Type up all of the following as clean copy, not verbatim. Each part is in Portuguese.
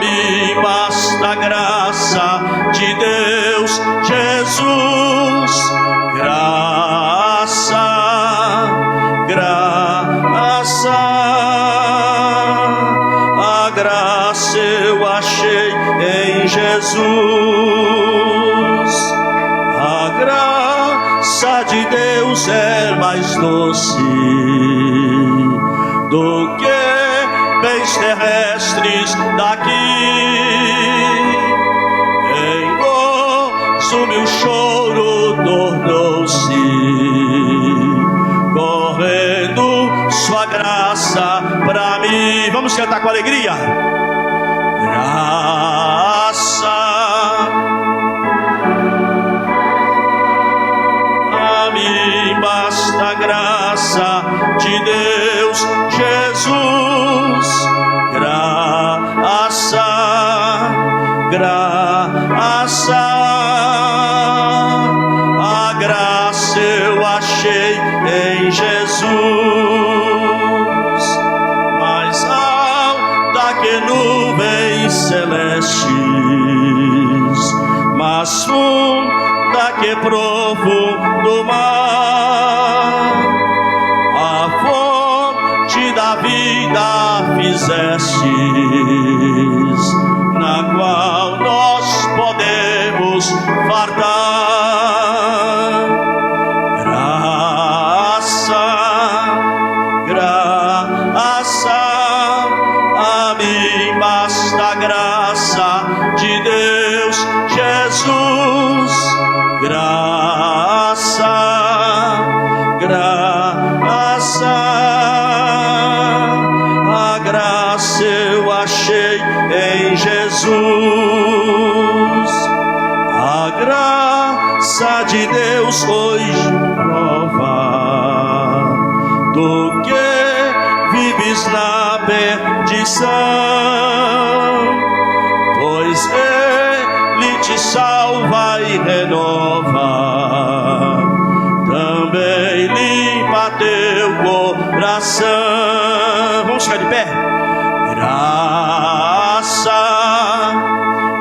mim basta a graça de Deus Jesus. Graça, graça, a graça eu achei em Jesus. A graça de Deus é mais doce do que bens terrestres daqui. Em gozo meu choro tornou-se, correndo sua graça pra mim. Vamos cantar com alegria. Graça, a mim basta a graça de Deus Jesus. Graça, graça, a graça eu achei em Jesus. Mais alta que nuvens celestes, mais funda que profundo mar, a fonte da vida fizestes, na qual nós podemos fardar. Graça, graça, a mim basta a graça de Deus Jesus. Graça, graça, a graça eu achei em Jesus. A graça de Deus hoje prova do que vives na perdição, pois Ele te salva e renova, também limpa teu coração. Vamos ficar de pé. Graça,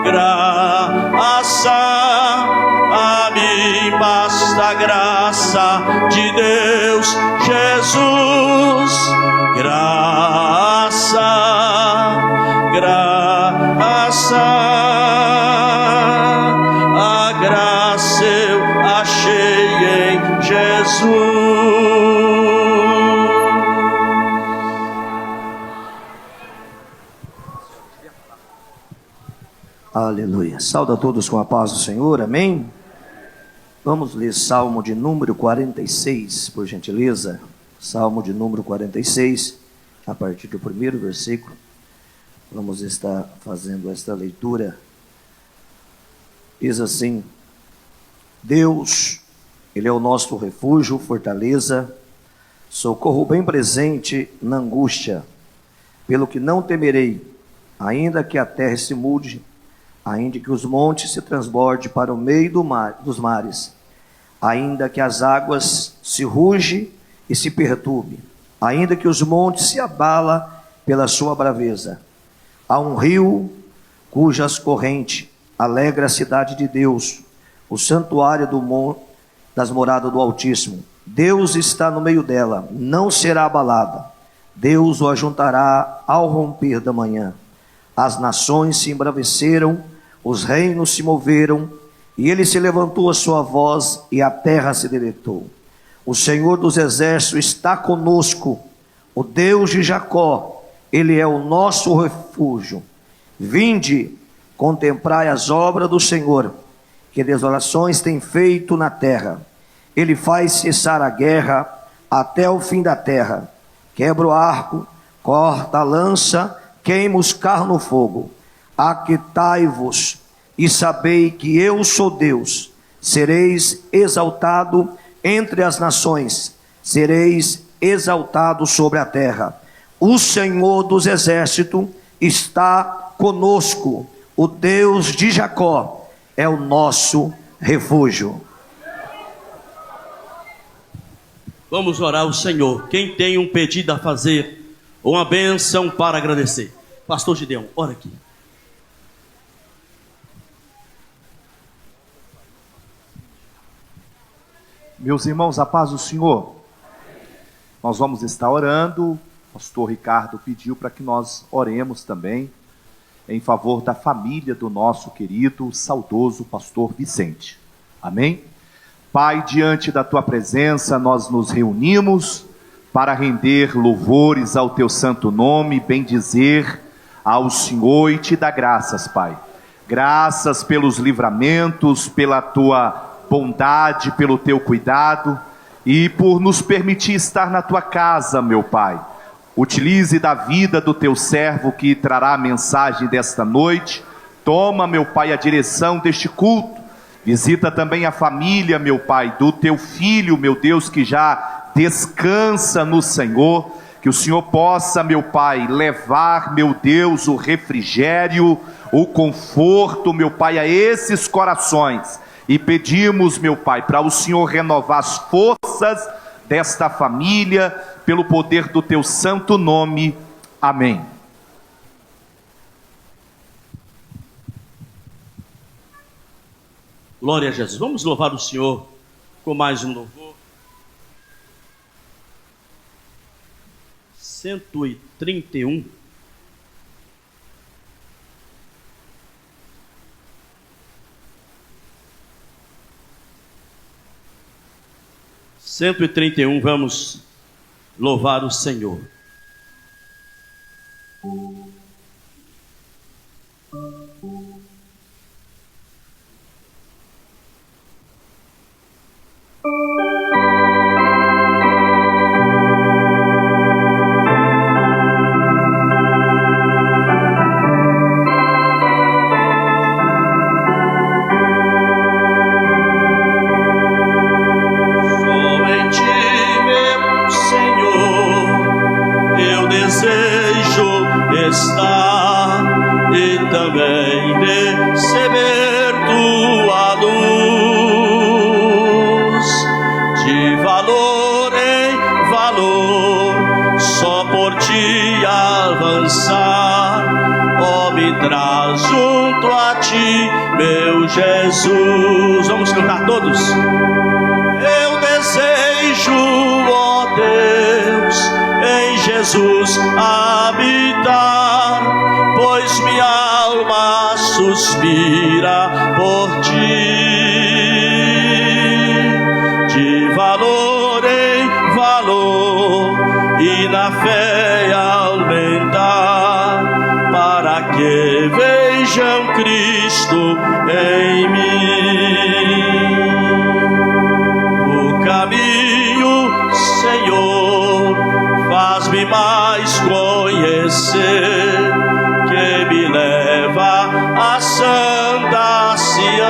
graça, a mim basta a graça de Deus Jesus. Graça, graça, a graça eu achei em Jesus. Aleluia. Sauda a todos com a paz do Senhor, amém? Vamos ler Salmo de número 46, por gentileza. Salmo de número 46, a partir do primeiro versículo. Vamos estar fazendo esta leitura. Diz assim: Deus, Ele é o nosso refúgio, fortaleza, socorro bem presente na angústia. Pelo que não temerei, ainda que a terra se mude, ainda que os montes se transbordem para o meio dos mares, ainda que as águas se rugem e se perturbem, ainda que os montes se abalem pela sua braveza. Há um rio cujas correntes alegra a cidade de Deus, o santuário das moradas do Altíssimo. Deus está no meio dela, não será abalada. Deus o ajuntará ao romper da manhã. As nações se embraveceram, os reinos se moveram, e ele se levantou a sua voz, e a terra se deletou. O Senhor dos exércitos está conosco, o Deus de Jacó, Ele é o nosso refúgio. Vinde, contemplai as obras do Senhor, que desolações tem feito na terra. Ele faz cessar a guerra até o fim da terra. Quebra o arco, corta a lança, queima os carros no fogo. Aquietai-vos e sabei que eu sou Deus. Sereis exaltado entre as nações, sereis exaltado sobre a terra. O Senhor dos exércitos está conosco. O Deus de Jacó é o nosso refúgio. Vamos orar ao Senhor. Quem tem um pedido a fazer, ou uma bênção para agradecer? Pastor Gideão, ora aqui. Meus irmãos, a paz do Senhor. Nós vamos estar orando. O pastor Ricardo pediu para que nós oremos também em favor da família do nosso querido, saudoso pastor Vicente. Amém? Pai, diante da tua presença, nós nos reunimos para render louvores ao teu santo nome, bendizer ao Senhor e te dar graças, Pai. Graças pelos livramentos, pela tua bondade, pelo teu cuidado e por nos permitir estar na tua casa, meu Pai. Utilize da vida do teu servo que trará a mensagem desta noite. Toma, meu Pai, a direção deste culto. Visita também a família, meu Pai, do teu filho, meu Deus, que já descansa no Senhor. Que o Senhor possa, meu Pai, levar, meu Deus, o refrigério, o conforto, meu Pai, a esses corações. E pedimos, meu Pai, para o Senhor renovar as forças desta família, pelo poder do teu santo nome. Amém. Glória a Jesus. Vamos louvar o Senhor com mais um louvor. 131. Vamos louvar o Senhor. Jesus, vamos cantar todos. Eu desejo, ó Deus, em Jesus habitar, pois minha alma suspira por ti. De valor em valor e na fé aumentar, para que vejam Cristo em mim. O caminho, Senhor, faz-me mais conhecer, que me lva a santa Sião.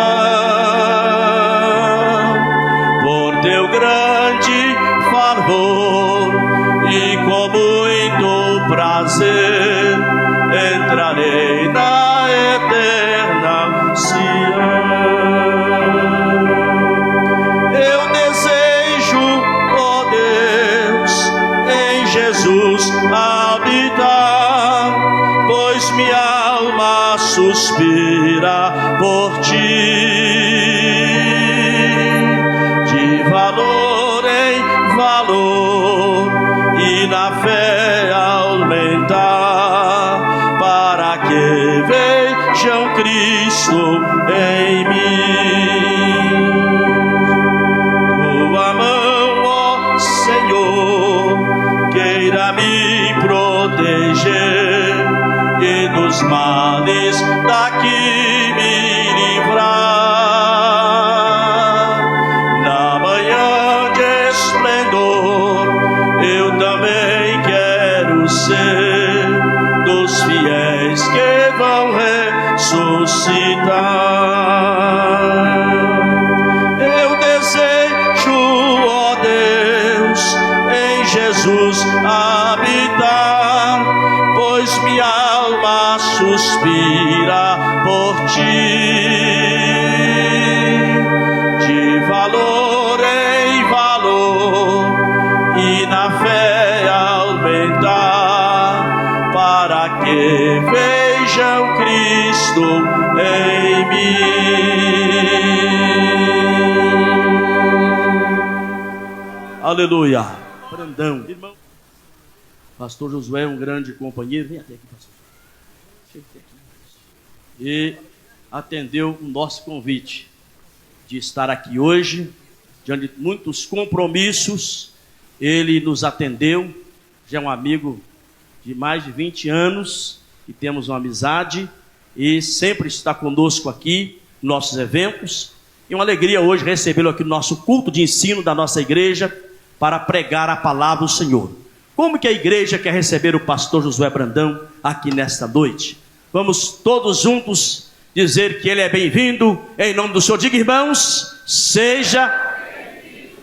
Por teu grande favor e com muito prazer, entrarei na eterna Sião. Eu desejo, ó Deus, em Jesus habitar, pois minha alma suspira por ti. De valor em valor e na fé aumentar, para que vejam Cristo em mim. Tua mão, ó Senhor, queira me proteger e dos males daqui me livrar. Na manhã de esplendor eu também quero ser dos fiéis que vão ressuscitar. Eu desejo, ó Deus, em Jesus habitar, pois minha alma suspira por ti. De valor em valor e na fé aumentar, para que vejam Cristo em mim. Aleluia. Brandão. Irmão. Pastor Josué é um grande companheiro. Vem até aqui, pastor. Chega até aqui. E atendeu o nosso convite de estar aqui hoje, diante de muitos compromissos. Ele nos atendeu. Já é um amigo de mais de 20 anos, que temos uma amizade, e sempre está conosco aqui, nos nossos eventos. E uma alegria hoje recebê-lo aqui no nosso culto de ensino da nossa igreja, para pregar a palavra do Senhor. Como que a igreja quer receber o pastor Josué Brandão aqui nesta noite? Vamos todos juntos dizer que ele é bem-vindo, em nome do Senhor. Diga, irmãos, seja bem-vindo.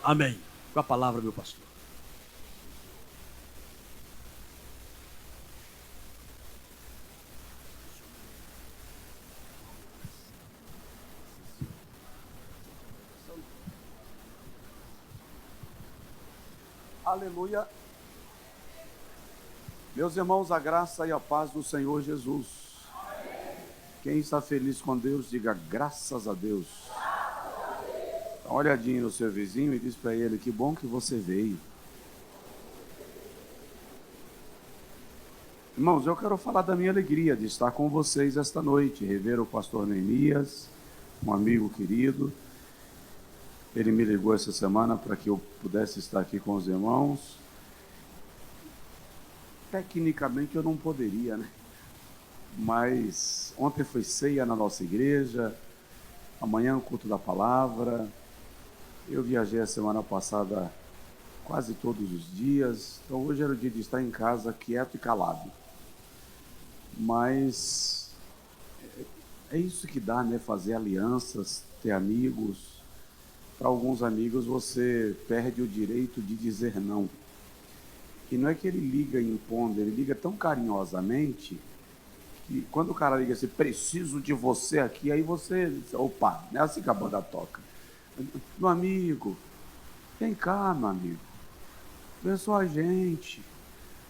Amém. Com a palavra, meu pastor. Aleluia. Meus irmãos, a graça e a paz do Senhor Jesus. Quem está feliz com Deus, diga graças a Deus. Dá uma olhadinha no seu vizinho e diz para ele: que bom que você veio. Irmãos, eu quero falar da minha alegria de estar com vocês esta noite, rever o pastor Neemias, um amigo querido. Ele me ligou essa semana para que eu pudesse estar aqui com os irmãos. Tecnicamente eu não poderia, né? Mas ontem foi ceia na nossa igreja, amanhã o culto da palavra. Eu viajei a semana passada quase todos os dias, então hoje era o dia de estar em casa quieto e calado. Mas é isso que dá, né? Fazer alianças, ter amigos. Para alguns amigos você perde o direito de dizer não. E não é que ele liga impondo, ele liga tão carinhosamente que quando o cara liga assim: preciso de você aqui, aí você, opa, não é assim que a banda toca. Meu amigo, vem cá, meu amigo, vê só a gente.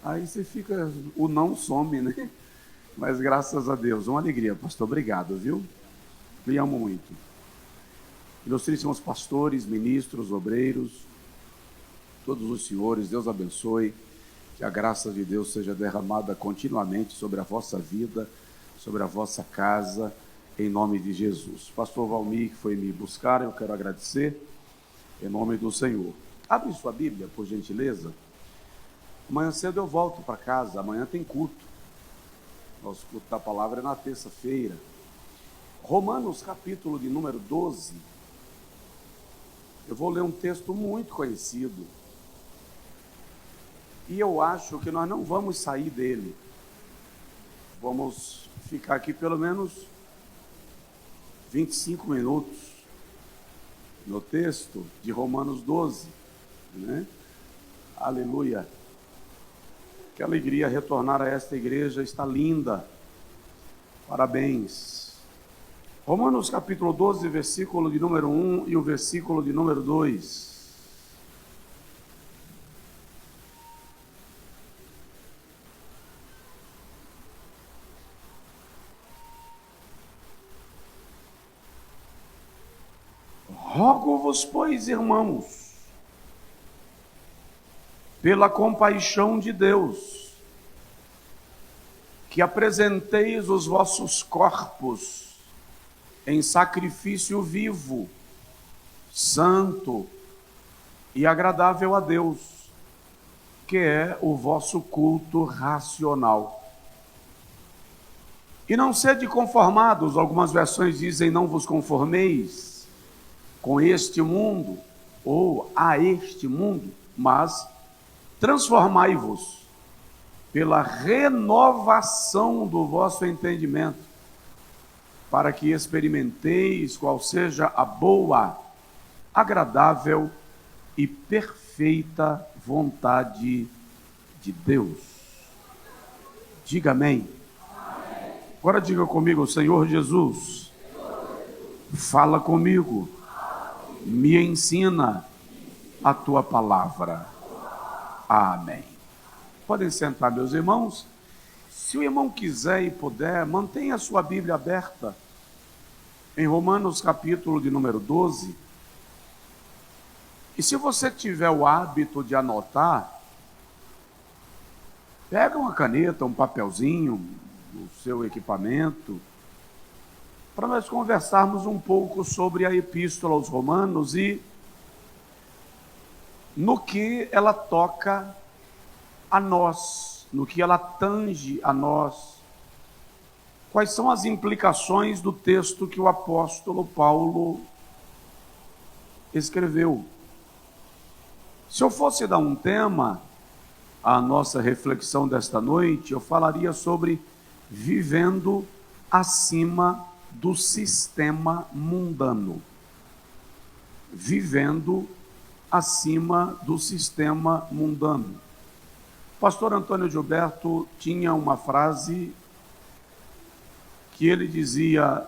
Aí você fica, o não some, né? Mas graças a Deus, uma alegria, pastor, obrigado, viu? Lhe amo muito. Ilustríssimos pastores, ministros, obreiros, todos os senhores, Deus abençoe, que a graça de Deus seja derramada continuamente sobre a vossa vida, sobre a vossa casa, em nome de Jesus. Pastor Valmir, que foi me buscar, eu quero agradecer, em nome do Senhor. Abre sua Bíblia, por gentileza. Amanhã cedo eu volto para casa, amanhã tem culto. Nosso culto da palavra é na terça-feira. Romanos, capítulo de número 12. Eu vou ler um texto muito conhecido, e eu acho que nós não vamos sair dele. Vamos ficar aqui pelo menos 25 minutos no texto de Romanos 12, né? Aleluia. Que alegria retornar a esta igreja, está linda. Parabéns. Romanos capítulo 12, versículo de número 1 e o versículo de número 2. Rogo-vos, pois, irmãos, pela compaixão de Deus, que apresenteis os vossos corpos em sacrifício vivo, santo e agradável a Deus, que é o vosso culto racional. E não sede conformados, algumas versões dizem: não vos conformeis com este mundo, ou a este mundo, mas transformai-vos pela renovação do vosso entendimento, para que experimenteis qual seja a boa, agradável e perfeita vontade de Deus. Diga amém. Agora diga comigo: Senhor Jesus, fala comigo, me ensina a tua palavra. Amém. Podem sentar, meus irmãos. Se o irmão quiser e puder, mantenha a sua Bíblia aberta em Romanos capítulo de número 12. E se você tiver o hábito de anotar, pega uma caneta, um papelzinho do seu equipamento, para nós conversarmos um pouco sobre a Epístola aos Romanos e no que ela toca a nós, no que ela tange a nós. Quais são as implicações do texto que o apóstolo Paulo escreveu? Se eu fosse dar um tema à nossa reflexão desta noite, eu falaria sobre vivendo acima do sistema mundano. Vivendo acima do sistema mundano. O pastor Antônio Gilberto tinha uma frase que ele dizia: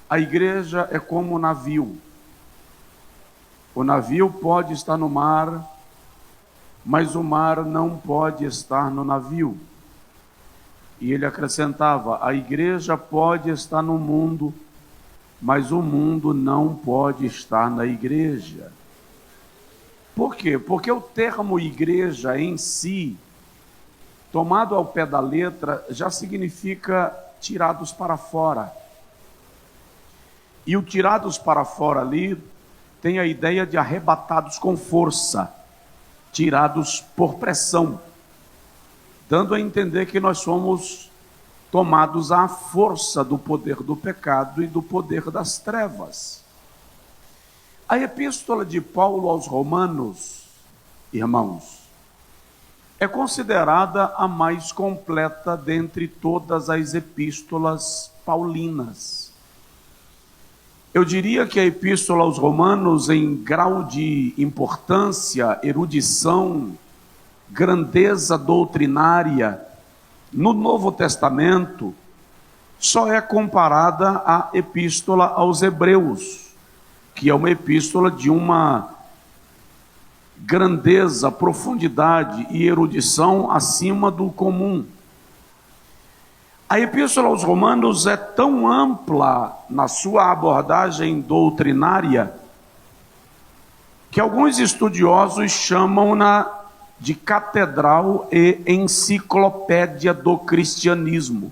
a igreja é como um navio. O navio pode estar no mar, mas o mar não pode estar no navio. E ele acrescentava: a igreja pode estar no mundo, mas o mundo não pode estar na igreja. Por quê? Porque o termo igreja em si, tomado ao pé da letra, já significa tirados para fora. E o tirados para fora ali tem a ideia de arrebatados com força, tirados por pressão, dando a entender que nós somos tomados à força do poder do pecado e do poder das trevas. A epístola de Paulo aos Romanos, irmãos, é considerada a mais completa dentre todas as epístolas paulinas. Eu diria que a epístola aos Romanos, em grau de importância, erudição, grandeza doutrinária, no Novo Testamento, só é comparada à epístola aos Hebreus, que é uma epístola de uma grandeza, profundidade e erudição acima do comum. A epístola aos Romanos é tão ampla na sua abordagem doutrinária que alguns estudiosos chamam-na de catedral e enciclopédia do cristianismo,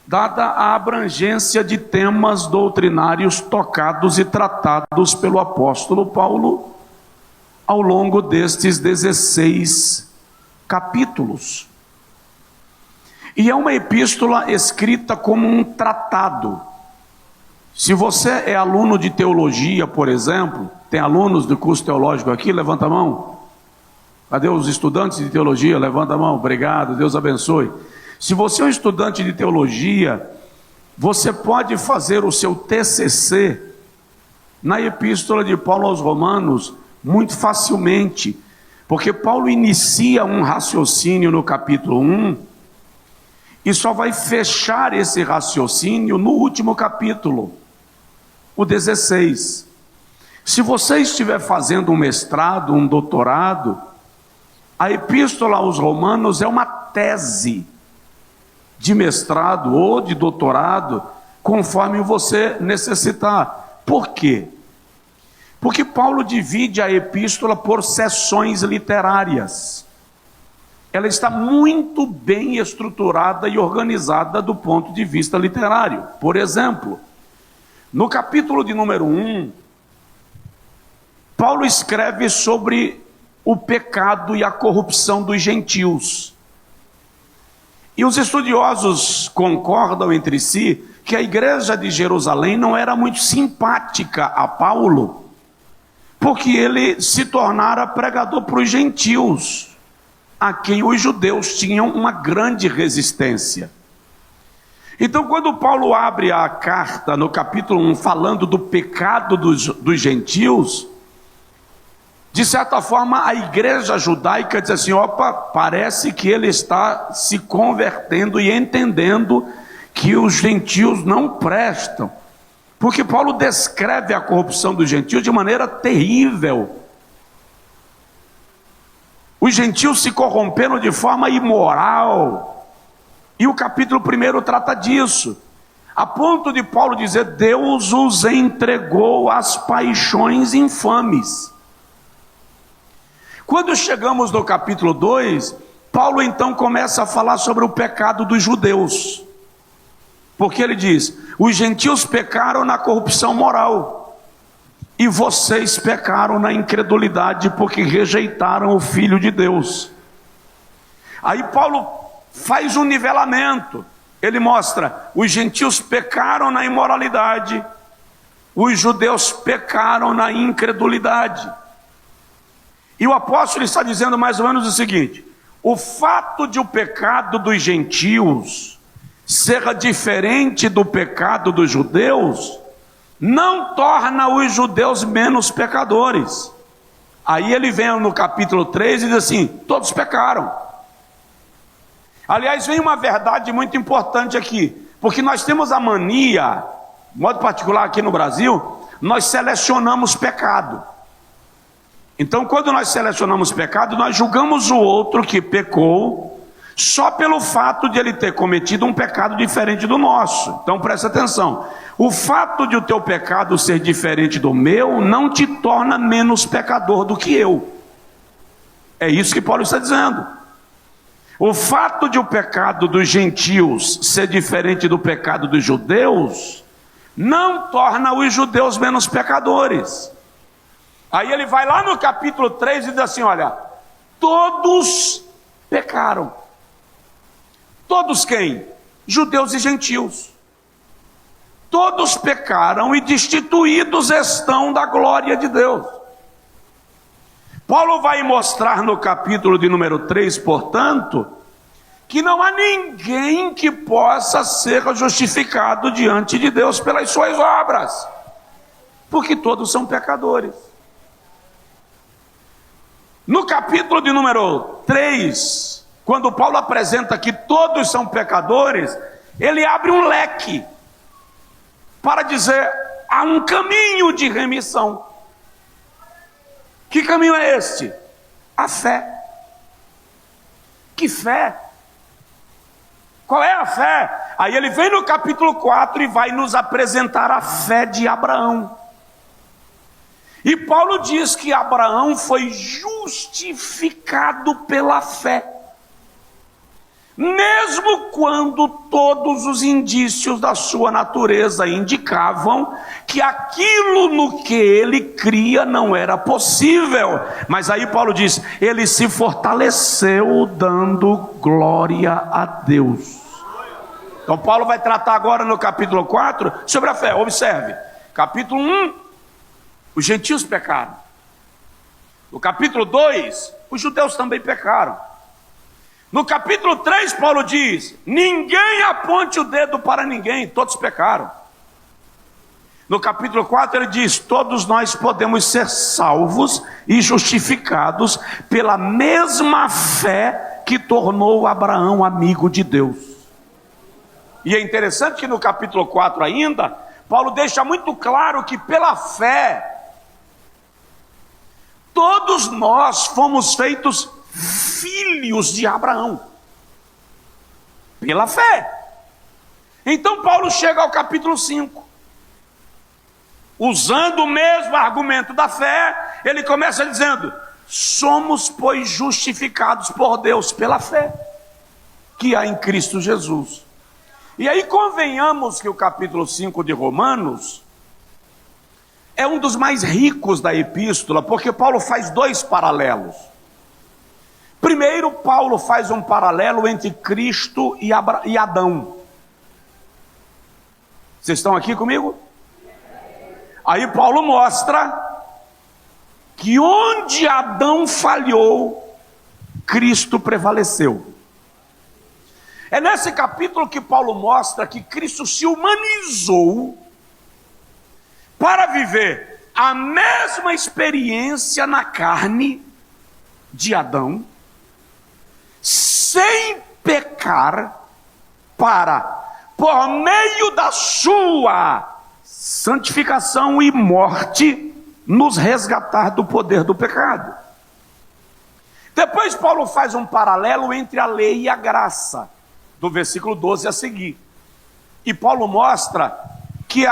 dada a abrangência de temas doutrinários tocados e tratados pelo apóstolo Paulo ao longo destes 16 capítulos. E é uma epístola escrita como um tratado. Se você é aluno de teologia, por exemplo, tem alunos do curso teológico aqui? Levanta a mão. Cadê os estudantes de teologia? Levanta a mão. Obrigado, Deus abençoe. Se você é um estudante de teologia, você pode fazer o seu TCC na epístola de Paulo aos Romanos muito facilmente, porque Paulo inicia um raciocínio no capítulo 1 e só vai fechar esse raciocínio no último capítulo, o 16. Se você estiver fazendo um mestrado, um doutorado, a epístola aos Romanos é uma tese de mestrado ou de doutorado, conforme você necessitar. Por quê? Porque Paulo divide a epístola por seções literárias. Ela está muito bem estruturada e organizada do ponto de vista literário. Por exemplo, no capítulo de número 1, Paulo escreve sobre o pecado e a corrupção dos gentios. E os estudiosos concordam entre si que a igreja de Jerusalém não era muito simpática a Paulo, porque ele se tornara pregador para os gentios, a quem os judeus tinham uma grande resistência. Então, quando Paulo abre a carta no capítulo 1, falando do pecado dos gentios, de certa forma a igreja judaica diz assim: opa, parece que ele está se convertendo e entendendo que os gentios não prestam, porque Paulo descreve a corrupção dos gentios de maneira terrível. Os gentios se corromperam de forma imoral, e o capítulo 1 trata disso. a ponto de Paulo dizer: Deus os entregou às paixões infames. Quando chegamos no capítulo 2, Paulo então começa a falar sobre o pecado dos judeus, porque ele diz: os gentios pecaram na corrupção moral, e vocês pecaram na incredulidade, porque rejeitaram o Filho de Deus. Aí Paulo faz um nivelamento, ele mostra: os gentios pecaram na imoralidade, os judeus pecaram na incredulidade. E o apóstolo está dizendo mais ou menos o seguinte: o fato de o pecado dos gentios ser diferente do pecado dos judeus, não torna os judeus menos pecadores. Aí ele vem no capítulo 3 e diz assim: todos pecaram. Aliás, vem uma verdade muito importante aqui, porque nós temos a mania, de modo particular aqui no Brasil, nós selecionamos pecado. Então, quando nós selecionamos pecado, nós julgamos o outro que pecou só pelo fato de ele ter cometido um pecado diferente do nosso. Então presta atenção: o fato de o teu pecado ser diferente do meu não te torna menos pecador do que eu. É isso que Paulo está dizendo. O fato de o pecado dos gentios ser diferente do pecado dos judeus não torna os judeus menos pecadores. Aí ele vai lá no capítulo 3 e diz assim: olha, todos pecaram. Todos quem? Judeus e gentios. Todos pecaram e destituídos estão da glória de Deus. Paulo vai mostrar no capítulo de número 3, portanto, que não há ninguém que possa ser justificado diante de Deus pelas suas obras, porque todos são pecadores. No capítulo de número 3, quando Paulo apresenta que todos são pecadores, ele abre um leque para dizer: há um caminho de remissão. Que caminho é este? A fé. Que fé? Qual é a fé? Aí ele vem no capítulo 4 e vai nos apresentar a fé de Abraão. E Paulo diz que Abraão foi justificado pela fé, mesmo quando todos os indícios da sua natureza indicavam que aquilo no que ele cria não era possível. Mas aí Paulo diz: ele se fortaleceu dando glória a Deus. Então Paulo vai tratar agora no capítulo 4 sobre a fé. Observe, capítulo 1, os gentios pecaram. No capítulo 2, os judeus também pecaram. No capítulo 3, Paulo diz: ninguém aponte o dedo para ninguém, todos pecaram. No capítulo 4 ele diz: todos nós podemos ser salvos e justificados pela mesma fé que tornou Abraão amigo de Deus. E é interessante que no capítulo 4 ainda, Paulo deixa muito claro que pela fé, todos nós fomos feitos filhos de Abraão, pela fé. Então Paulo chega ao capítulo 5, usando o mesmo argumento da fé, ele começa dizendo: somos, pois, justificados por Deus pela fé que há em Cristo Jesus. E aí convenhamos que o capítulo 5 de Romanos é um dos mais ricos da epístola, porque Paulo faz dois paralelos. Primeiro, Paulo faz um paralelo entre Cristo e Adão. Vocês estão aqui comigo? Aí Paulo mostra que onde Adão falhou, Cristo prevaleceu. É nesse capítulo que Paulo mostra que Cristo se humanizou para viver a mesma experiência na carne de Adão, sem pecar, para, por meio da sua santificação e morte, nos resgatar do poder do pecado. Depois Paulo faz um paralelo entre a lei e a graça, do versículo 12 a seguir. E Paulo mostra que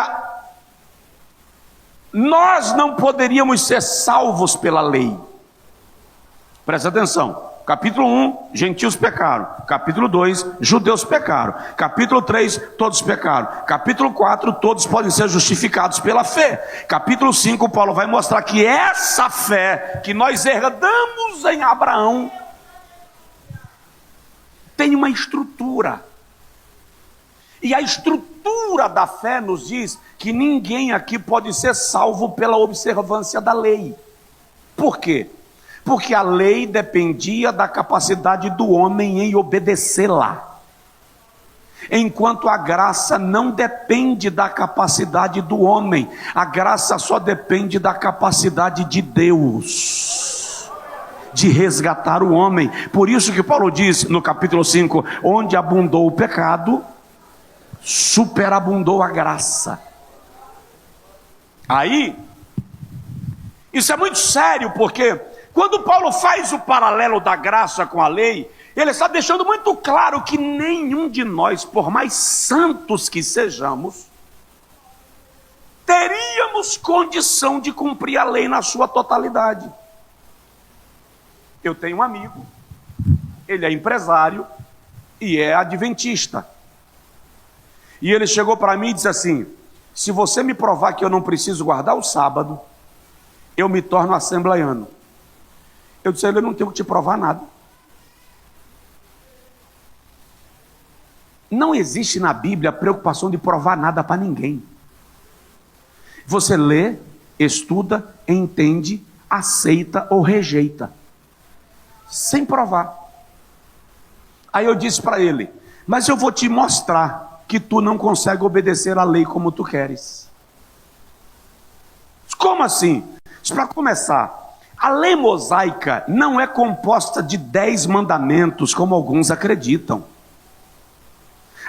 nós não poderíamos ser salvos pela lei. Presta atenção. Capítulo 1, gentios pecaram. Capítulo 2, judeus pecaram. Capítulo 3, todos pecaram. Capítulo 4, todos podem ser justificados pela fé. Capítulo 5, Paulo vai mostrar que essa fé que nós herdamos em Abraão tem uma estrutura. E a estrutura da fé nos diz que ninguém aqui pode ser salvo pela observância da lei. Por quê? Porque a lei dependia da capacidade do homem em obedecê-la, enquanto a graça não depende da capacidade do homem, a graça só depende da capacidade de Deus de resgatar o homem. Por isso que Paulo diz no capítulo 5, onde abundou o pecado, superabundou a graça. Aí, isso é muito sério, porque quando Paulo faz o paralelo da graça com a lei, ele está deixando muito claro que nenhum de nós, por mais santos que sejamos, teríamos condição de cumprir a lei na sua totalidade. Eu tenho um amigo, ele é empresário e é adventista. E ele chegou para mim e disse assim: se você me provar que eu não preciso guardar o sábado, eu me torno assembleiano. Eu disse a ele: eu não tenho que te provar nada. Não existe na Bíblia a preocupação de provar nada para ninguém. Você lê, estuda, entende, aceita ou rejeita, sem provar. Aí eu disse para ele: mas eu vou te mostrar que tu não consegue obedecer a lei como tu queres. Como assim? Para começar, a lei mosaica não é composta de 10 mandamentos, como alguns acreditam.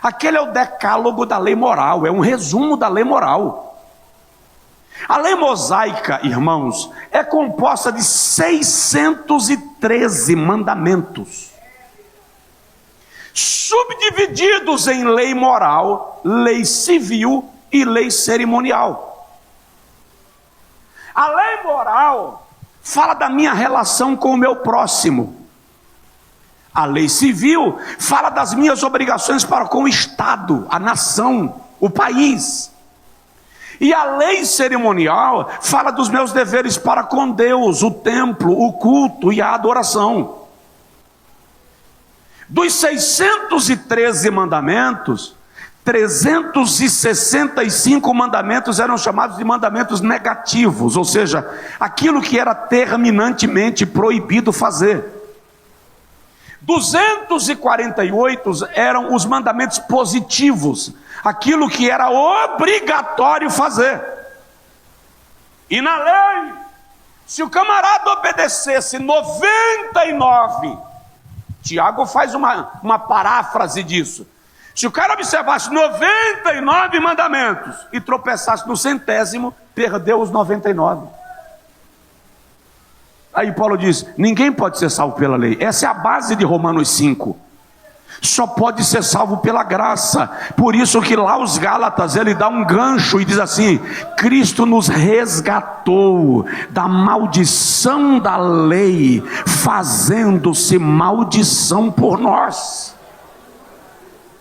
Aquele é o decálogo da lei moral, é um resumo da lei moral. A lei mosaica, irmãos, é composta de 613 mandamentos, subdivididos em lei moral, lei civil e lei cerimonial. A lei moral fala da minha relação com o meu próximo. A lei civil fala das minhas obrigações para com o Estado, a nação, o país. E a lei cerimonial fala dos meus deveres para com Deus, o templo, o culto e a adoração. Dos 613 mandamentos, 365 mandamentos eram chamados de mandamentos negativos, ou seja, aquilo que era terminantemente proibido fazer. 248 eram os mandamentos positivos, aquilo que era obrigatório fazer. E na lei, se o camarada obedecesse 99, Tiago faz uma paráfrase disso. Se o cara observasse 99 mandamentos e tropeçasse no 100º, perdeu os 99. Aí Paulo diz: ninguém pode ser salvo pela lei. Essa é a base de Romanos 5. Só pode ser salvo pela graça. Por isso que lá os Gálatas, ele dá um gancho e diz assim: Cristo nos resgatou da maldição da lei, fazendo-se maldição por nós.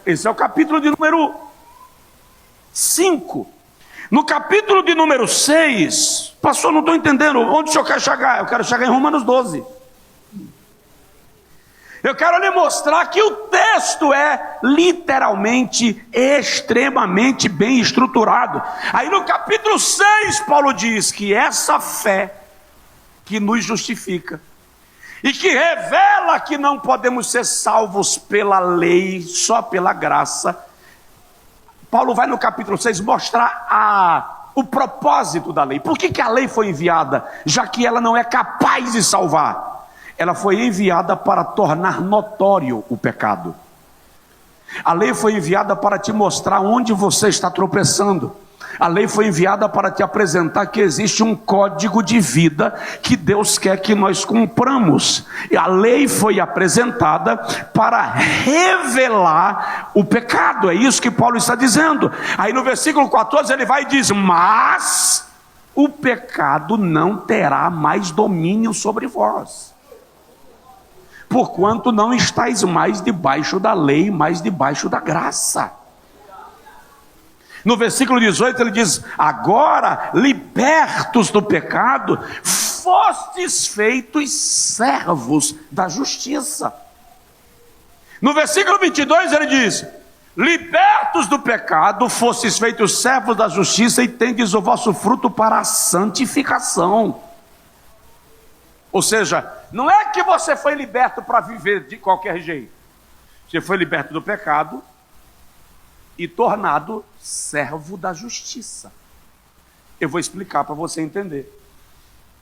Esse é o capítulo de número 5. No capítulo de número 6, pastor, não estou entendendo, onde o senhor quer chegar? Eu quero chegar em Romanos 12. Eu quero lhe mostrar que o texto é literalmente, extremamente bem estruturado. Aí no capítulo 6, Paulo diz que essa fé que nos justifica e que revela que não podemos ser salvos pela lei, só pela graça. Paulo vai no capítulo 6 mostrar o propósito da lei. Por que a lei foi enviada? Já que ela não é capaz de salvar. Ela foi enviada para tornar notório o pecado. A lei foi enviada para te mostrar onde você está tropeçando. A lei foi enviada para te apresentar que existe um código de vida que Deus quer que nós cumpramos. E a lei foi apresentada para revelar o pecado. É isso que Paulo está dizendo. Aí no versículo 14 ele vai e diz: mas o pecado não terá mais domínio sobre vós, porquanto não estáis mais debaixo da lei, mas debaixo da graça. No versículo 18 ele diz: agora, libertos do pecado, fostes feitos servos da justiça. No versículo 22 ele diz: libertos do pecado, fostes feitos servos da justiça, e tendes o vosso fruto para a santificação. Ou seja, não é que você foi liberto para viver de qualquer jeito. Você foi liberto do pecado e tornado servo da justiça. Eu vou explicar para você entender.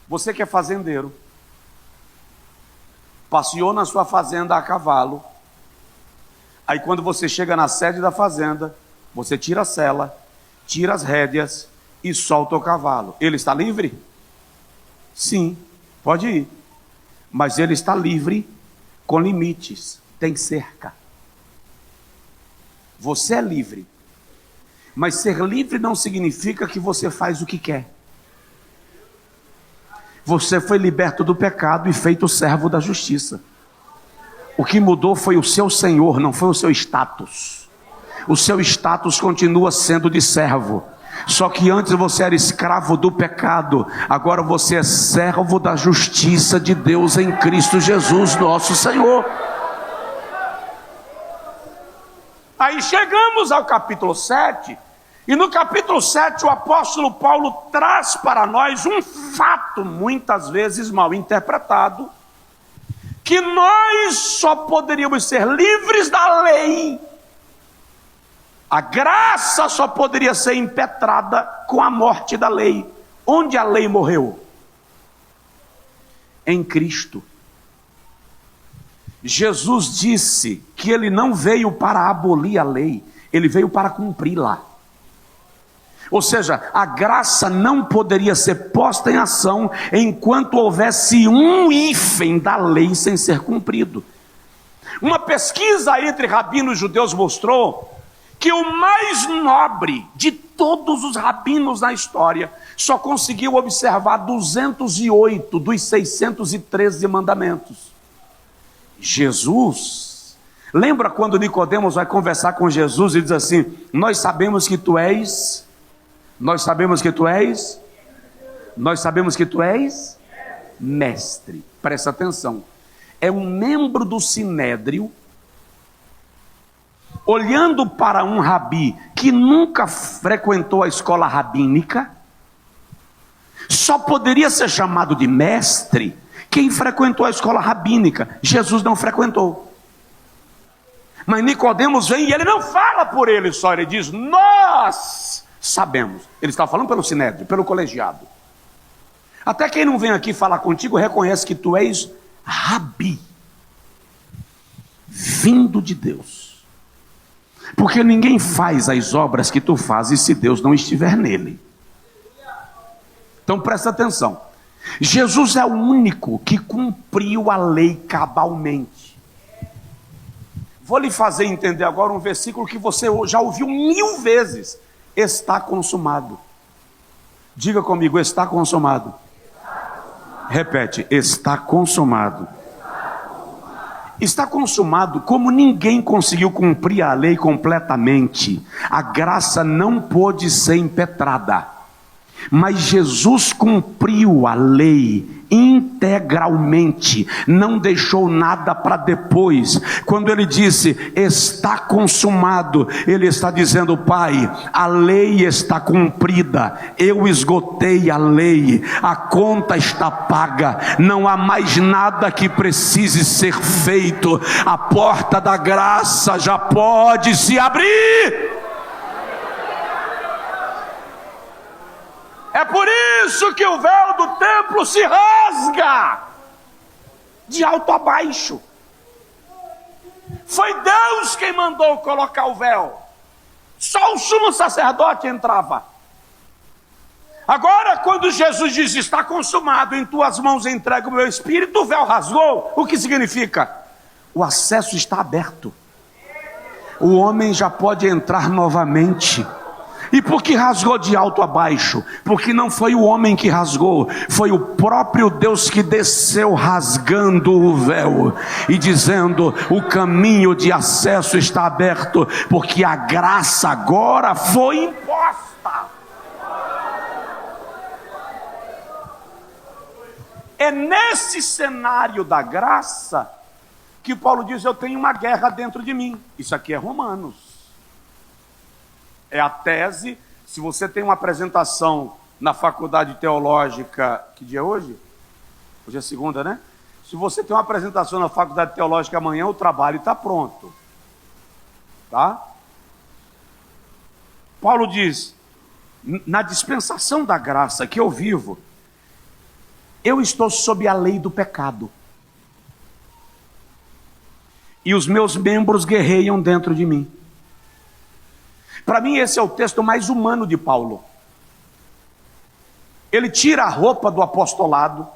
Você que é fazendeiro, passeou na sua fazenda a cavalo, aí quando você chega na sede da fazenda, você tira a sela, tira as rédeas e solta o cavalo. Ele está livre? Sim, pode ir. Mas ele está livre com limites, tem cerca. Você é livre, mas ser livre não significa que você faz o que quer. Você foi liberto do pecado e feito servo da justiça. O que mudou foi o seu senhor, não foi o seu status. O seu status continua sendo de servo. Só que antes você era escravo do pecado, agora você é servo da justiça de Deus em Cristo Jesus, nosso Senhor. Aí chegamos ao capítulo 7, e no capítulo 7 o apóstolo Paulo traz para nós um fato muitas vezes mal interpretado, que nós só poderíamos ser livres da lei, a graça só poderia ser impetrada com a morte da lei. Onde a lei morreu? Em Cristo. Jesus disse que ele não veio para abolir a lei, ele veio para cumpri-la. Ou seja, a graça não poderia ser posta em ação enquanto houvesse um hífen da lei sem ser cumprido. Uma pesquisa entre rabinos judeus mostrou que o mais nobre de todos os rabinos na história só conseguiu observar 208 dos 613 mandamentos. Jesus, lembra quando Nicodemos vai conversar com Jesus e diz assim: nós sabemos que tu és mestre. Presta atenção, é um membro do sinédrio olhando para um rabi que nunca frequentou a escola rabínica. Só poderia ser chamado de mestre quem frequentou a escola rabínica. Jesus não frequentou. Mas Nicodemos vem e ele não fala por ele só, ele diz: nós sabemos. Ele está falando pelo sinédrio, pelo colegiado. Até quem não vem aqui falar contigo reconhece que tu és rabi, vindo de Deus. Porque ninguém faz as obras que tu fazes se Deus não estiver nele. Então presta atenção. Jesus é o único que cumpriu a lei cabalmente. Vou lhe fazer entender agora um versículo que você já ouviu 1000 vezes. Está consumado. Diga comigo: está consumado. Repete: está consumado. Está consumado. Como ninguém conseguiu cumprir a lei completamente, a graça não pôde ser impetrada. Mas Jesus cumpriu a lei integralmente, não deixou nada para depois. Quando ele disse está consumado, ele está dizendo: Pai, a lei está cumprida, eu esgotei a lei, a conta está paga, não há mais nada que precise ser feito, a porta da graça já pode se abrir. É por isso que o véu do templo se rasga de alto a baixo. Foi Deus quem mandou colocar o véu. Só o sumo sacerdote entrava. Agora, quando Jesus diz, está consumado, em tuas mãos entrego o meu espírito, o véu rasgou. O que significa? O acesso está aberto. O homem já pode entrar novamente. E por que rasgou de alto a baixo? Porque não foi o homem que rasgou, foi o próprio Deus que desceu rasgando o véu e dizendo, o caminho de acesso está aberto, porque a graça agora foi imposta. É nesse cenário da graça que Paulo diz, eu tenho uma guerra dentro de mim. Isso aqui é Romanos. É a tese. Se você tem uma apresentação na faculdade teológica, que dia é hoje? Hoje é segunda, né? Se você tem uma apresentação na faculdade teológica amanhã, o trabalho está pronto. Tá? Paulo diz, na dispensação da graça que eu vivo, eu estou sob a lei do pecado. E os meus membros guerreiam dentro de mim. Para mim esse é o texto mais humano de Paulo. Ele tira a roupa do apostolado,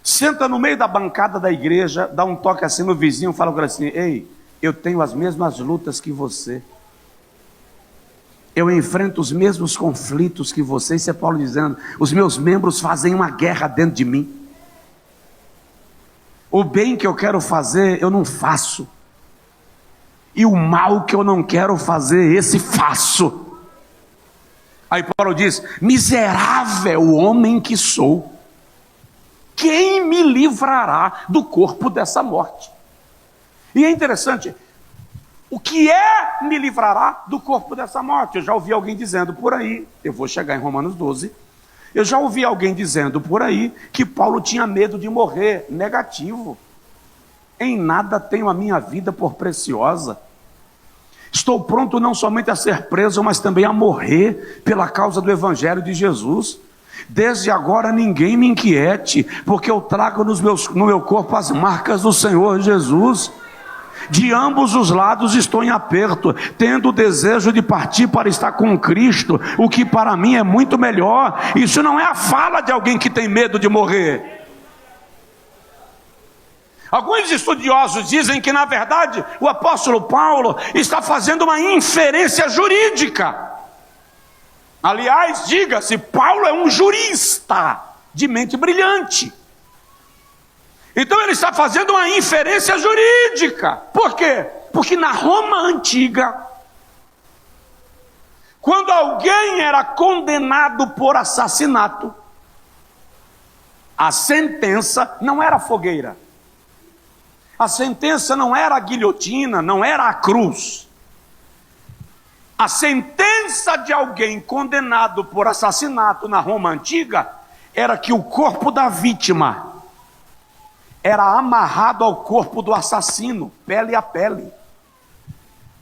senta no meio da bancada da igreja, dá um toque assim no vizinho, fala com ele assim, ei, eu tenho as mesmas lutas que você. Eu enfrento os mesmos conflitos que você. Isso é Paulo dizendo, os meus membros fazem uma guerra dentro de mim. O bem que eu quero fazer, eu não faço. E o mal que eu não quero fazer, esse faço. Aí Paulo diz, miserável homem que sou, quem me livrará do corpo dessa morte? E é interessante, o que é me livrará do corpo dessa morte? Eu já ouvi alguém dizendo por aí, eu vou chegar em Romanos 12, eu já ouvi alguém dizendo por aí que Paulo tinha medo de morrer. Negativo. Em nada tenho a minha vida por preciosa. Estou pronto não somente a ser preso, mas também a morrer pela causa do Evangelho de Jesus. Desde agora ninguém me inquiete, porque eu trago no meu corpo as marcas do Senhor Jesus. De ambos os lados estou em aperto, tendo o desejo de partir para estar com Cristo, o que para mim é muito melhor. Isso não é a fala de alguém que tem medo de morrer. Alguns estudiosos dizem que, na verdade, o apóstolo Paulo está fazendo uma inferência jurídica. Aliás, diga-se, Paulo é um jurista de mente brilhante. Então ele está fazendo uma inferência jurídica. Por quê? Porque na Roma antiga, quando alguém era condenado por assassinato, a sentença não era fogueira. A sentença não era a guilhotina, não era a cruz. A sentença de alguém condenado por assassinato na Roma antiga era que o corpo da vítima era amarrado ao corpo do assassino, pele a pele,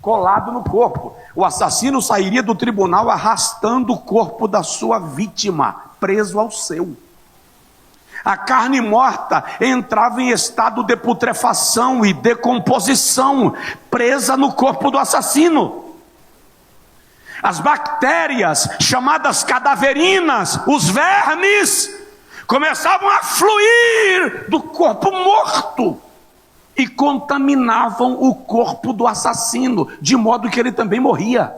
colado no corpo. O assassino sairia do tribunal arrastando o corpo da sua vítima, preso ao seu. A carne morta entrava em estado de putrefação e decomposição, presa no corpo do assassino. As bactérias, chamadas cadaverinas, os vermes, começavam a fluir do corpo morto e contaminavam o corpo do assassino, de modo que ele também morria.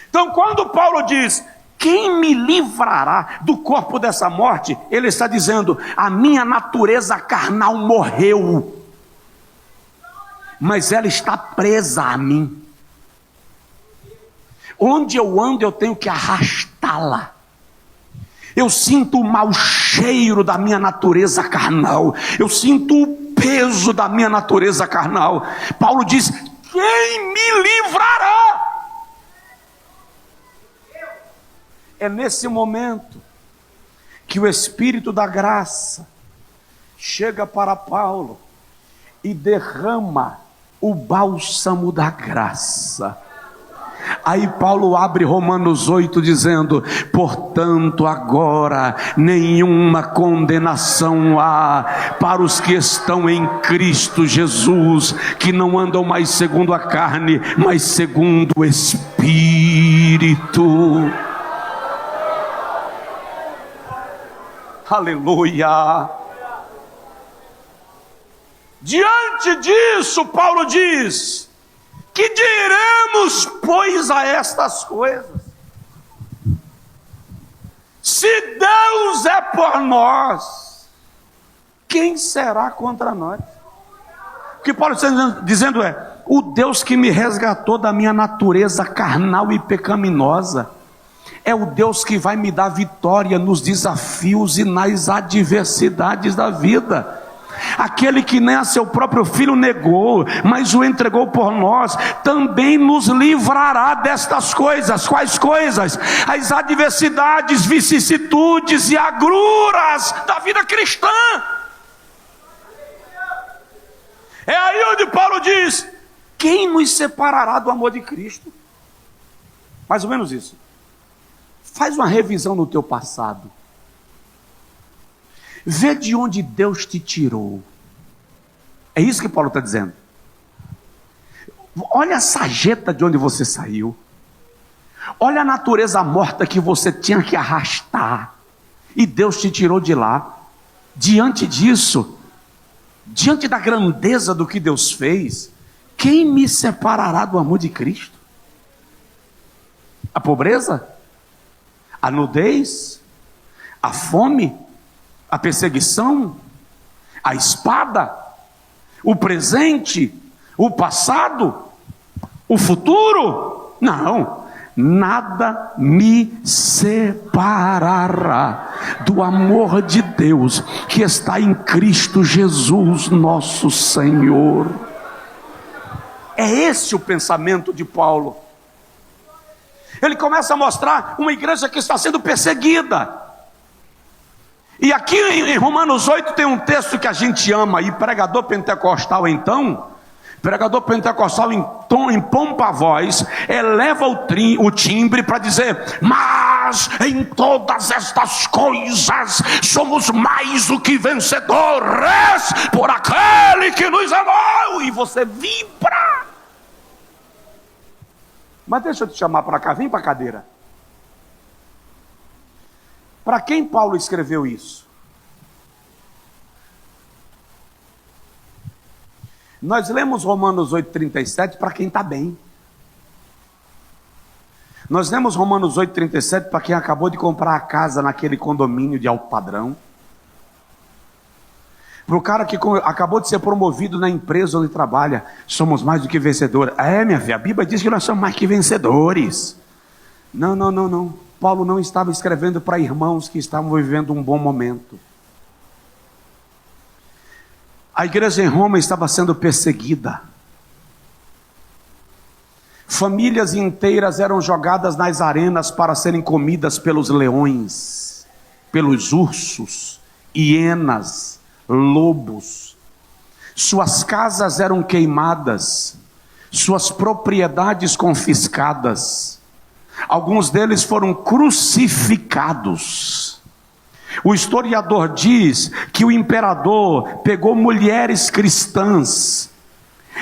Então, quando Paulo diz, quem me livrará do corpo dessa morte? Ele está dizendo, a minha natureza carnal morreu, mas ela está presa a mim. Onde eu ando, eu tenho que arrastá-la. Eu sinto o mau cheiro da minha natureza carnal. Eu sinto o peso da minha natureza carnal. Paulo diz, quem me livrará? É nesse momento que o Espírito da graça chega para Paulo e derrama o bálsamo da graça. Aí Paulo abre Romanos 8 dizendo, portanto agora nenhuma condenação há para os que estão em Cristo Jesus, que não andam mais segundo a carne, mas segundo o Espírito. Aleluia! Diante disso, Paulo diz: que diremos, pois, a estas coisas? Se Deus é por nós, quem será contra nós? O que Paulo está dizendo é: o Deus que me resgatou da minha natureza carnal e pecaminosa, é o Deus que vai me dar vitória nos desafios e nas adversidades da vida. Aquele que nem a seu próprio filho negou, mas o entregou por nós, também nos livrará destas coisas. Quais coisas? As adversidades, vicissitudes e agruras da vida cristã. É aí onde Paulo diz: quem nos separará do amor de Cristo? Mais ou menos isso. Faz uma revisão no teu passado. Vê de onde Deus te tirou. É isso que Paulo está dizendo. Olha a sarjeta de onde você saiu. Olha a natureza morta que você tinha que arrastar. E Deus te tirou de lá. Diante disso, diante da grandeza do que Deus fez, quem me separará do amor de Cristo? A pobreza? A nudez? A fome? A perseguição? A espada? O presente? O passado? O futuro? Não, nada me separará do amor de Deus que está em Cristo Jesus nosso Senhor. É esse o pensamento de Paulo. Ele começa a mostrar uma igreja que está sendo perseguida. E aqui em Romanos 8 tem um texto que a gente ama, e pregador pentecostal em pompa voz, eleva o timbre para dizer: mas em todas estas coisas somos mais do que vencedores por aquele que nos amou. E você vibra. Mas deixa eu te chamar para cá, vem para a cadeira. Para quem Paulo escreveu isso? Nós lemos Romanos 8,37 para quem está bem. Nós lemos Romanos 8,37 para quem acabou de comprar a casa naquele condomínio de alto padrão. Para o cara que acabou de ser promovido na empresa onde trabalha. Somos mais do que vencedores. Minha filha, a Bíblia diz que nós somos mais que vencedores. Não. Paulo não estava escrevendo para irmãos que estavam vivendo um bom momento. A igreja em Roma estava sendo perseguida. Famílias inteiras eram jogadas nas arenas para serem comidas pelos leões, pelos ursos, hienas, lobos. Suas casas eram queimadas, suas propriedades confiscadas. Alguns deles foram crucificados. O historiador diz que o imperador pegou mulheres cristãs,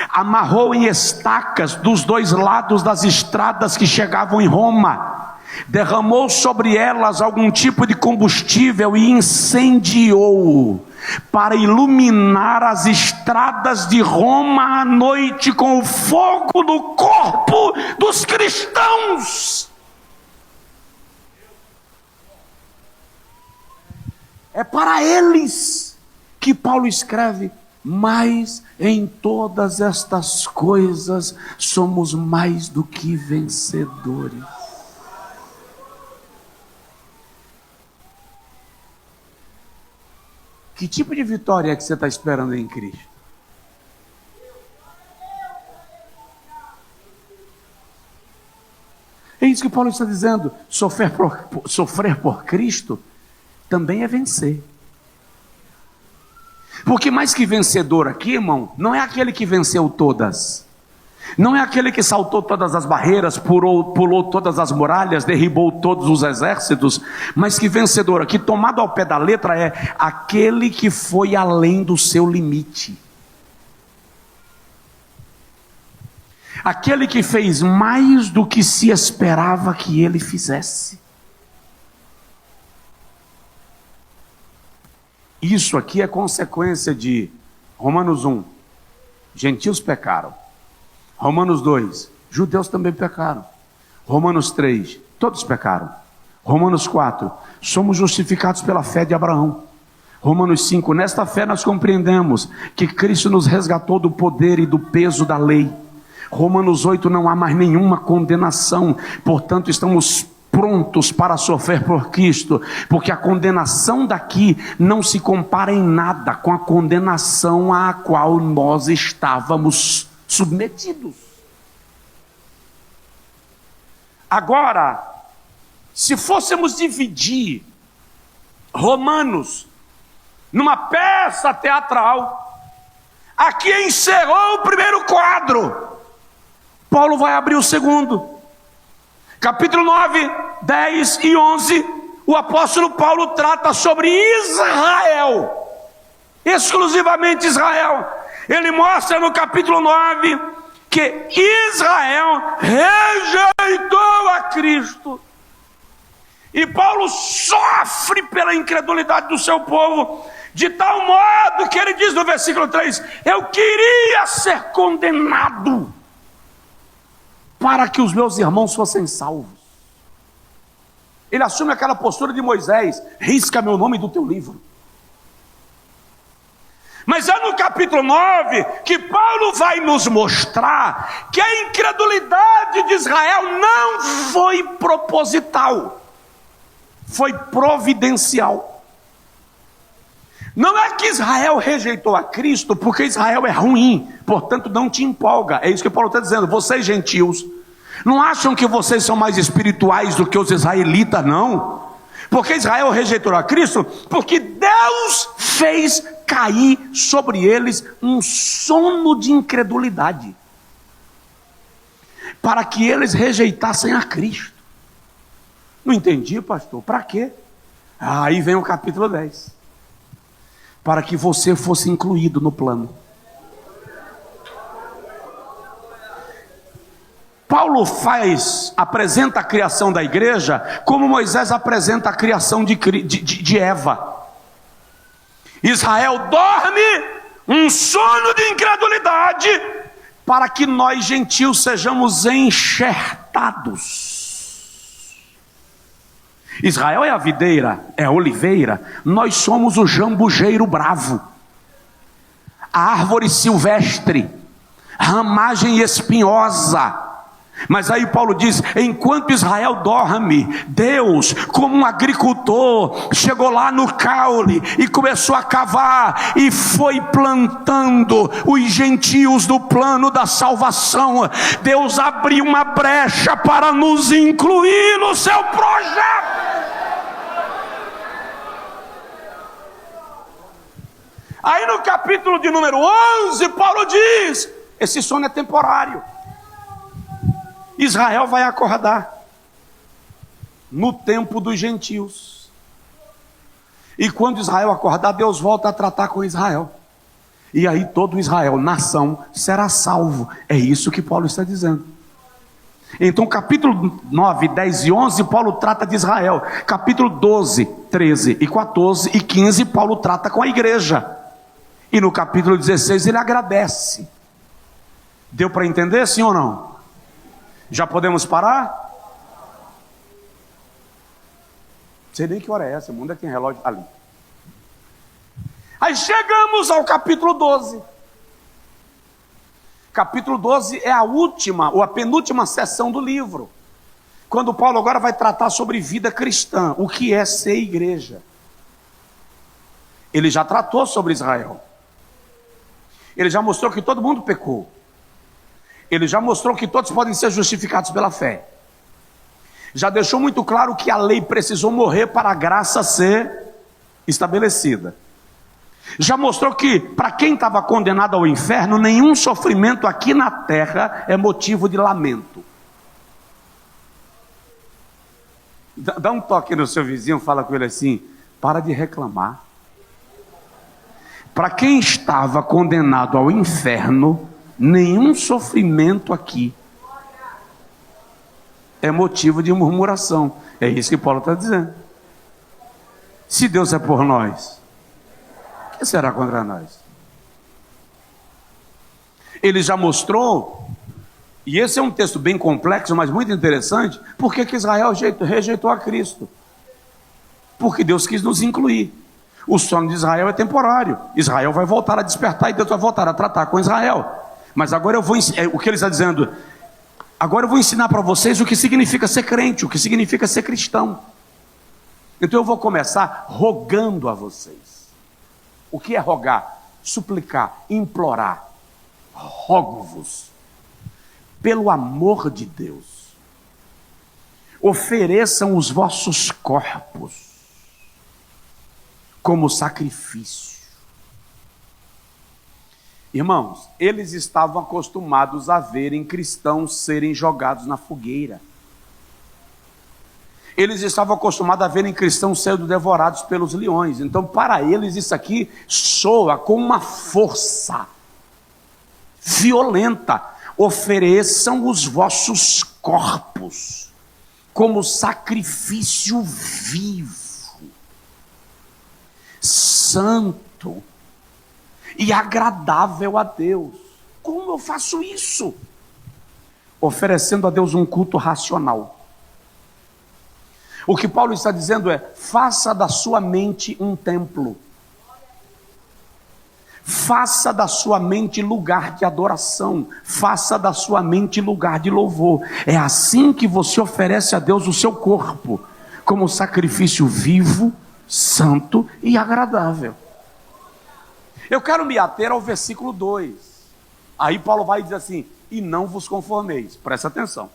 amarrou em estacas dos dois lados das estradas que chegavam em Roma, derramou sobre elas algum tipo de combustível e incendiou, para iluminar as estradas de Roma à noite com o fogo do corpo dos cristãos. É para eles que Paulo escreve: mas em todas estas coisas somos mais do que vencedores. Que tipo de vitória é que você está esperando em Cristo? É isso que Paulo está dizendo. Sofrer por Cristo também é vencer. Porque mais que vencedor aqui, irmão, não é aquele que venceu todas. Não é aquele que saltou todas as barreiras, pulou todas as muralhas, derribou todos os exércitos. Mas que vencedor aqui, tomado ao pé da letra, é aquele que foi além do seu limite. Aquele que fez mais do que se esperava que ele fizesse. isso aqui é consequência de Romanos 1, gentios pecaram. Romanos 2, judeus também pecaram. Romanos 3, todos pecaram. Romanos 4, somos justificados pela fé de Abraão. Romanos 5, nesta fé nós compreendemos que Cristo nos resgatou do poder e do peso da lei. Romanos 8, não há mais nenhuma condenação, portanto estamos prontos para sofrer por Cristo, porque a condenação daqui não se compara em nada com a condenação à qual nós estávamos submetidos. Agora, se fôssemos dividir Romanos numa peça teatral, aqui encerrou o primeiro quadro, Paulo vai abrir o segundo. Capítulo 9, 10 e 11, o apóstolo Paulo trata sobre Israel, exclusivamente Israel. Ele mostra no capítulo 9 que Israel rejeitou a Cristo. E Paulo sofre pela incredulidade do seu povo, de tal modo que ele diz no versículo 3: eu queria ser condenado para que os meus irmãos fossem salvos. Ele assume aquela postura de Moisés: risca meu nome do teu livro. Mas é no capítulo 9 que Paulo vai nos mostrar que a incredulidade de Israel não foi proposital, foi providencial. Não é que Israel rejeitou a Cristo porque Israel é ruim, portanto não te empolga. É isso que Paulo está dizendo. Vocês gentios não acham que vocês são mais espirituais do que os israelitas, não. Porque Israel rejeitou a Cristo porque Deus fez cair sobre eles um sono de incredulidade, para que eles rejeitassem a Cristo. Não entendi, pastor, para quê? Aí vem o capítulo 10. Para que você fosse incluído no plano. Paulo apresenta a criação da igreja como Moisés apresenta a criação de Eva. Israel dorme um sono de incredulidade para que nós gentios sejamos enxertados. Israel é a videira, é a oliveira, nós somos o jambujeiro bravo, a árvore silvestre, ramagem espinhosa. Mas aí Paulo diz: enquanto Israel dorme, Deus, como um agricultor, chegou lá no caule e começou a cavar e foi plantando os gentios no plano da salvação. Deus abriu uma brecha para nos incluir no seu projeto. Aí no capítulo de número 11, Paulo diz: esse sono é temporário. Israel vai acordar no tempo dos gentios. E quando Israel acordar, Deus volta a tratar com Israel. E aí todo Israel, nação, será salvo. É isso que Paulo está dizendo. Então capítulo 9, 10 e 11, Paulo trata de Israel. Capítulo 12, 13 e 14 e 15, Paulo trata com a igreja. E no capítulo 16 ele agradece. Deu para entender, sim ou não? Já podemos parar? Não sei nem que hora é essa, o mundo é que tem relógio ali. Aí chegamos ao capítulo 12. Capítulo 12 é a última, ou a penúltima sessão do livro. Quando Paulo agora vai tratar sobre vida cristã, o que é ser igreja. Ele já tratou sobre Israel. Ele já mostrou que todo mundo pecou. Ele já mostrou que todos podem ser justificados pela fé. Já deixou muito claro que a lei precisou morrer para a graça ser estabelecida. Já mostrou que para quem estava condenado ao inferno, nenhum sofrimento aqui na terra é motivo de lamento. Dá um toque no seu vizinho, fala com ele assim: para de reclamar. Para quem estava condenado ao inferno, nenhum sofrimento aqui é motivo de murmuração. É isso que Paulo está dizendo. Se Deus é por nós, que será contra nós? Ele já mostrou, e esse é um texto bem complexo, mas muito interessante, por que Israel rejeitou a Cristo? Porque Deus quis nos incluir. O sono de Israel é temporário. Israel vai voltar a despertar e Deus vai voltar a tratar com Israel. Mas agora eu vou ensinar, o que ele está dizendo, agora eu vou ensinar para vocês o que significa ser crente, o que significa ser cristão. Então eu vou começar rogando a vocês. O que é rogar? Suplicar, implorar. Rogo-vos, pelo amor de Deus, ofereçam os vossos corpos como sacrifício. Irmãos, eles estavam acostumados a verem cristãos serem jogados na fogueira. Eles estavam acostumados a verem cristãos sendo devorados pelos leões. Então, para eles, isso aqui soa com uma força violenta. Ofereçam os vossos corpos como sacrifício vivo, santo e agradável a Deus. Como eu faço isso? Oferecendo a Deus um culto racional. O que Paulo está dizendo é: faça da sua mente um templo. Faça da sua mente lugar de adoração. Faça da sua mente lugar de louvor. É assim que você oferece a Deus o seu corpo, como sacrifício vivo, santo e agradável. Eu quero me ater ao versículo 2. Aí Paulo vai dizer assim: e não vos conformeis. Presta atenção.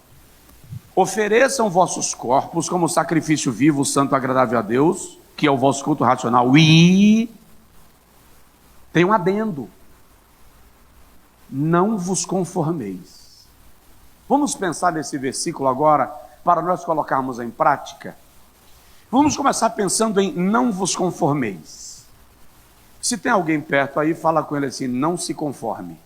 Ofereçam vossos corpos como sacrifício vivo, santo e agradável a Deus, que é o vosso culto racional, e tem um adendo: não vos conformeis. Vamos pensar nesse versículo agora, para nós colocarmos em prática. Vamos começar pensando em não vos conformeis. Se tem alguém perto aí, fala com ele assim: não se conforme.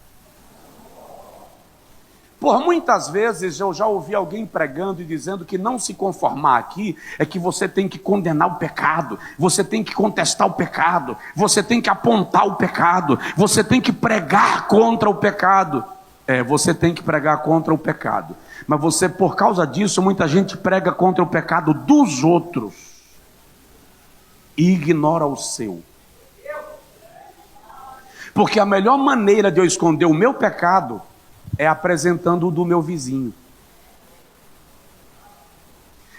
Por muitas vezes eu já ouvi alguém pregando e dizendo que não se conformar aqui é que você tem que condenar o pecado, você tem que contestar o pecado, você tem que apontar o pecado, você tem que pregar contra o pecado. Você tem que pregar contra o pecado, mas você, por causa disso, muita gente prega contra o pecado dos outros e ignora o seu. Porque a melhor maneira de eu esconder o meu pecado é apresentando o do meu vizinho.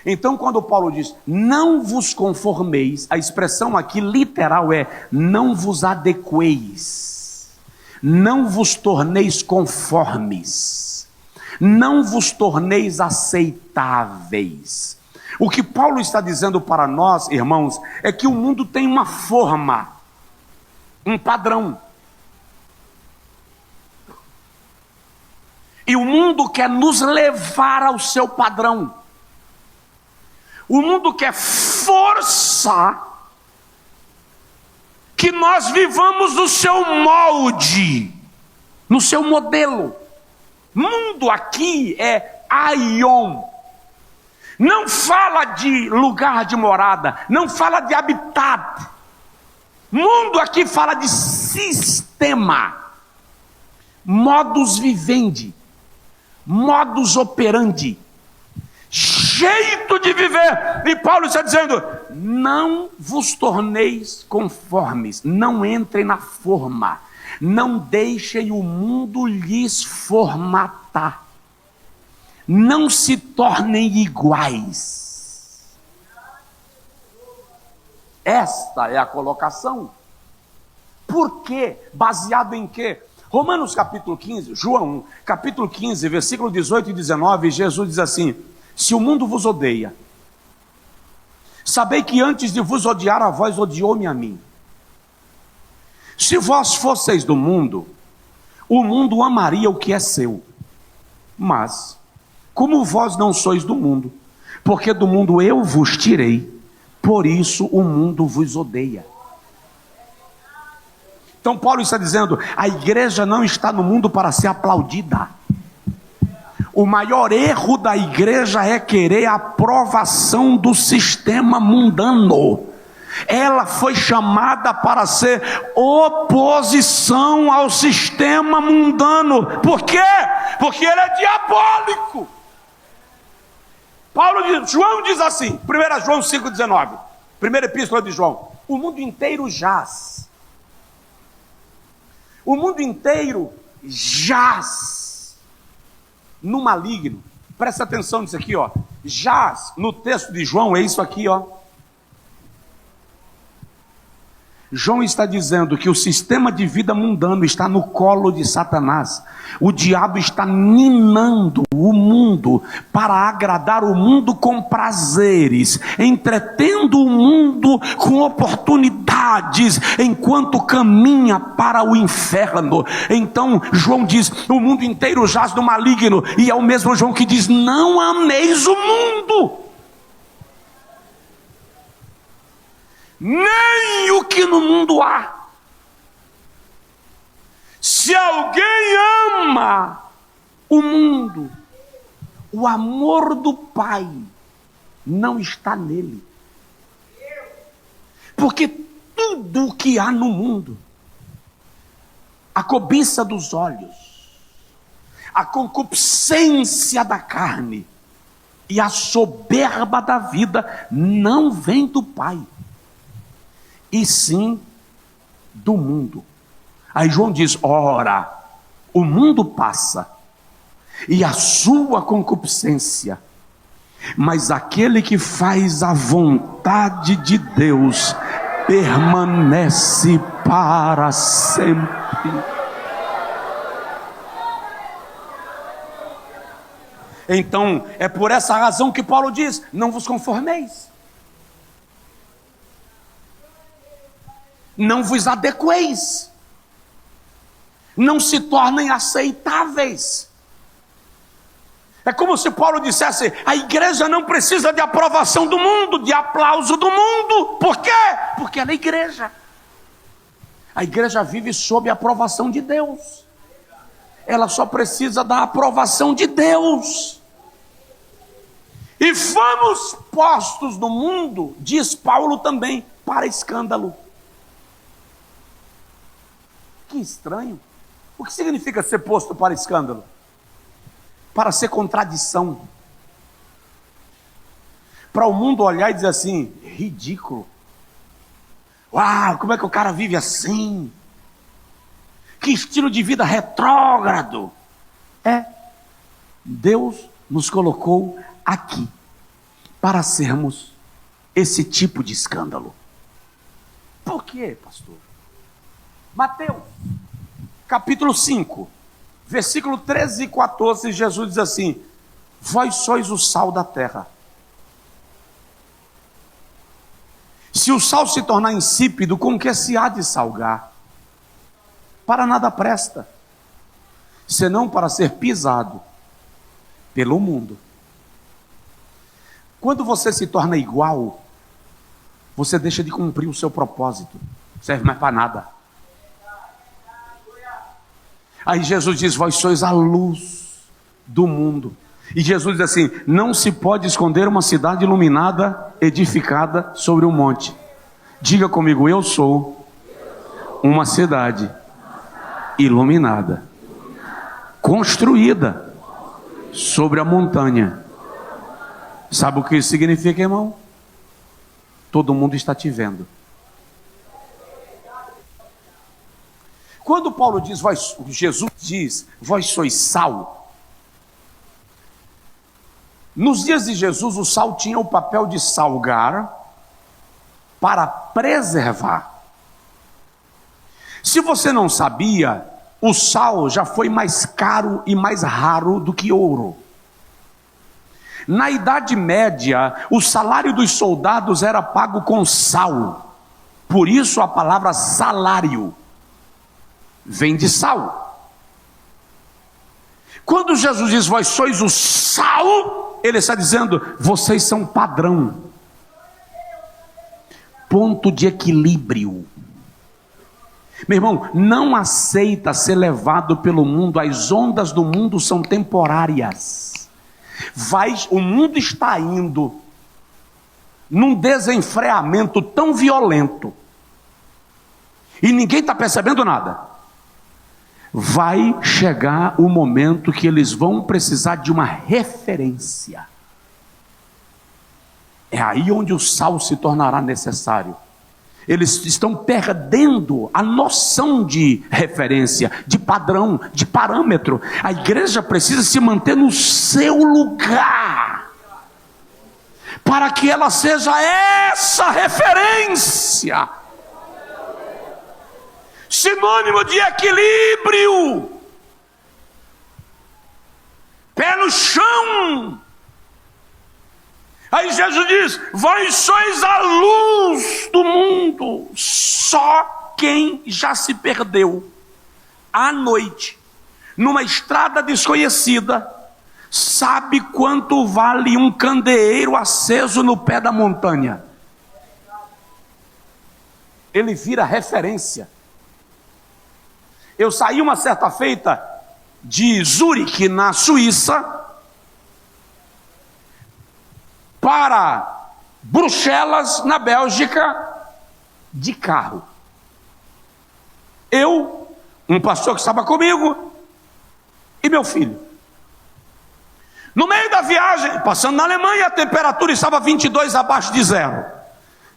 Então, quando Paulo diz não vos conformeis, a expressão aqui literal é não vos adequeis, não vos torneis conformes, não vos torneis aceitáveis. O que Paulo está dizendo para nós, irmãos, é que o mundo tem uma forma, um padrão. E o mundo quer nos levar ao seu padrão. O mundo quer forçar que nós vivamos no seu molde, no seu modelo. Mundo aqui é aion. Não fala de lugar de morada, não fala de habitat. Mundo aqui fala de sistema, modus vivendi, modus operandi, jeito de viver. E Paulo está dizendo: não vos torneis conformes, não entrem na forma, não deixem o mundo lhes formatar, não se tornem iguais. Esta é a colocação. Por quê? Baseado em quê? Romanos capítulo 15, João, capítulo 15, versículo 18 e 19, Jesus diz assim: se o mundo vos odeia, sabei que antes de vos odiar a vós, odiou-me a mim. Se vós fosseis do mundo, o mundo amaria o que é seu. Mas, como vós não sois do mundo, porque do mundo eu vos tirei, por isso o mundo vos odeia. Então Paulo está dizendo: a igreja não está no mundo para ser aplaudida. O maior erro da igreja é querer a aprovação do sistema mundano. Ela foi chamada para ser oposição ao sistema mundano. Por quê? Porque ele é diabólico. João diz assim, 1 João 5,19, primeira epístola de João: o mundo inteiro jaz. O mundo inteiro jaz no maligno. Presta atenção nisso aqui, ó. Jaz, no texto de João, é isso aqui, ó. João está dizendo que o sistema de vida mundano está no colo de Satanás. O diabo está minando o mundo para agradar o mundo com prazeres, entretendo o mundo com oportunidades, enquanto caminha para o inferno. Então João diz: o mundo inteiro jaz no maligno. E é o mesmo João que diz: não ameis o mundo, nem o que no mundo há. Se alguém ama o mundo, o amor do Pai não está nele. Porque tudo o que há no mundo, a cobiça dos olhos, a concupiscência da carne e a soberba da vida, não vem do Pai, e sim do mundo. Aí João diz: ora, o mundo passa e a sua concupiscência, mas aquele que faz a vontade de Deus permanece para sempre. Então, é por essa razão que Paulo diz: não vos conformeis, não vos adequeis, não se tornem aceitáveis. É como se Paulo dissesse: a igreja não precisa de aprovação do mundo, de aplauso do mundo. Por quê? Porque ela é igreja. A igreja vive sob a aprovação de Deus. Ela só precisa da aprovação de Deus. E fomos postos no mundo, diz Paulo também, para escândalo. Que estranho. O que significa ser posto para escândalo? Para ser contradição. Para o mundo olhar e dizer assim: ridículo. Uau, como é que o cara vive assim? Que estilo de vida retrógrado. Deus nos colocou aqui para sermos esse tipo de escândalo. Por quê, pastor? Mateus capítulo 5, versículo 13 e 14, Jesus diz assim: vós sois o sal da terra. Se o sal se tornar insípido, com que se há de salgar? Para nada presta, senão para ser pisado pelo mundo. Quando você se torna igual, você deixa de cumprir o seu propósito, não serve mais para nada. Aí Jesus diz: vós sois a luz do mundo. E Jesus diz assim: não se pode esconder uma cidade iluminada, edificada sobre um monte. Diga comigo: eu sou uma cidade iluminada, construída sobre a montanha. Sabe o que isso significa, irmão? Todo mundo está te vendo. Quando Paulo diz, Jesus diz, vós sois sal. Nos dias de Jesus, o sal tinha o papel de salgar para preservar. Se você não sabia, o sal já foi mais caro e mais raro do que ouro. Na Idade Média, o salário dos soldados era pago com sal. Por isso a palavra salário vem de sal. Quando Jesus diz, vós sois o sal, ele está dizendo, vocês são padrão, ponto de equilíbrio. Meu irmão, não aceita ser levado pelo mundo. As ondas do mundo são temporárias. O mundo está indo num desenfreamento tão violento, e ninguém está percebendo nada, vai chegar o momento que eles vão precisar de uma referência. É aí onde o sal se tornará necessário. Eles estão perdendo a noção de referência, de padrão, de parâmetro. A igreja precisa se manter no seu lugar, para que ela seja essa referência, sinônimo de equilíbrio, pé no chão. Aí Jesus diz: vós sois a luz do mundo. Só quem já se perdeu à noite, numa estrada desconhecida, sabe quanto vale um candeeiro aceso no pé da montanha. Ele vira referência. Eu saí uma certa feita de Zurique, na Suíça, para Bruxelas, na Bélgica, de carro. Eu, um pastor que estava comigo, e meu filho. No meio da viagem, passando na Alemanha, a temperatura estava 22 abaixo de zero.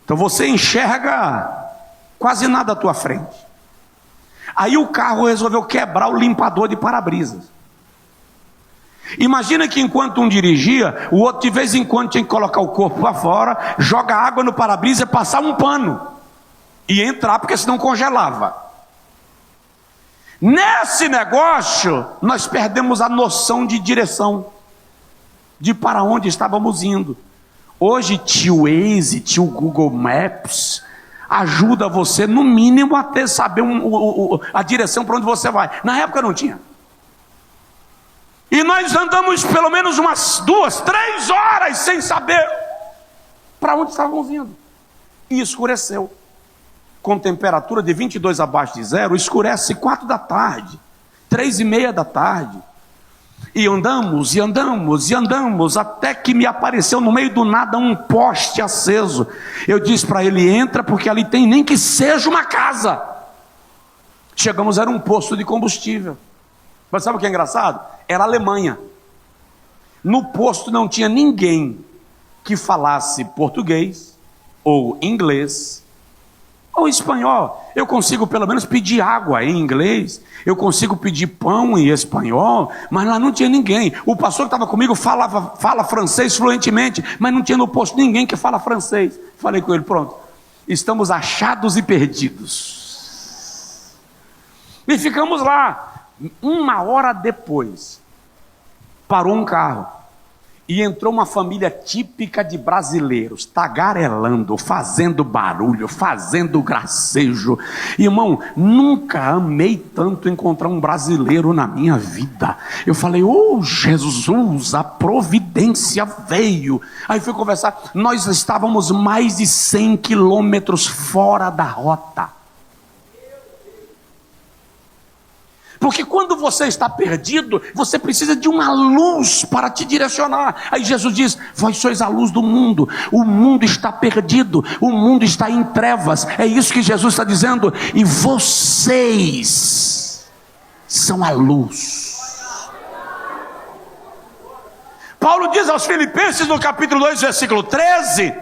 Então você enxerga quase nada à tua frente. Aí o carro resolveu quebrar o limpador de para-brisas. Imagina que enquanto um dirigia, o outro de vez em quando tinha que colocar o corpo para fora, joga água no para-brisa e passar um pano, e entrar, porque senão congelava. Nesse negócio, nós perdemos a noção de direção, de para onde estávamos indo. Hoje, tio Waze, tio Google Maps, ajuda você, no mínimo, a ter, saber a direção para onde você vai. Na época não tinha. E nós andamos pelo menos umas 2, 3 horas sem saber para onde estávamos indo. E escureceu. Com temperatura de 22 abaixo de zero, escurece 4 da tarde, 3:30 da tarde. E andamos, e andamos, e andamos, até que me apareceu no meio do nada um poste aceso. Eu disse para ele: entra, porque ali tem nem que seja uma casa. Chegamos, era um posto de combustível. Mas sabe o que é engraçado? Era a Alemanha. No posto não tinha ninguém que falasse português, ou inglês, ou espanhol. Eu consigo pelo menos pedir água em inglês, eu consigo pedir pão em espanhol, mas lá não tinha ninguém. O pastor que estava comigo fala francês fluentemente, mas não tinha no posto ninguém que fala francês. Falei com ele: pronto, estamos achados e perdidos. E ficamos lá. 1 hora depois, parou um carro e entrou uma família típica de brasileiros, tagarelando, fazendo barulho, fazendo gracejo. Irmão, nunca amei tanto encontrar um brasileiro na minha vida. Eu falei: oh Jesus, a providência veio. Aí fui conversar. Nós estávamos mais de 100 quilômetros fora da rota. Porque quando você está perdido, você precisa de uma luz para te direcionar. Aí Jesus diz: vós sois a luz do mundo. O mundo está perdido, o mundo está em trevas. É isso que Jesus está dizendo. E vocês são a luz. Paulo diz aos Filipenses, no capítulo 2, versículo 13,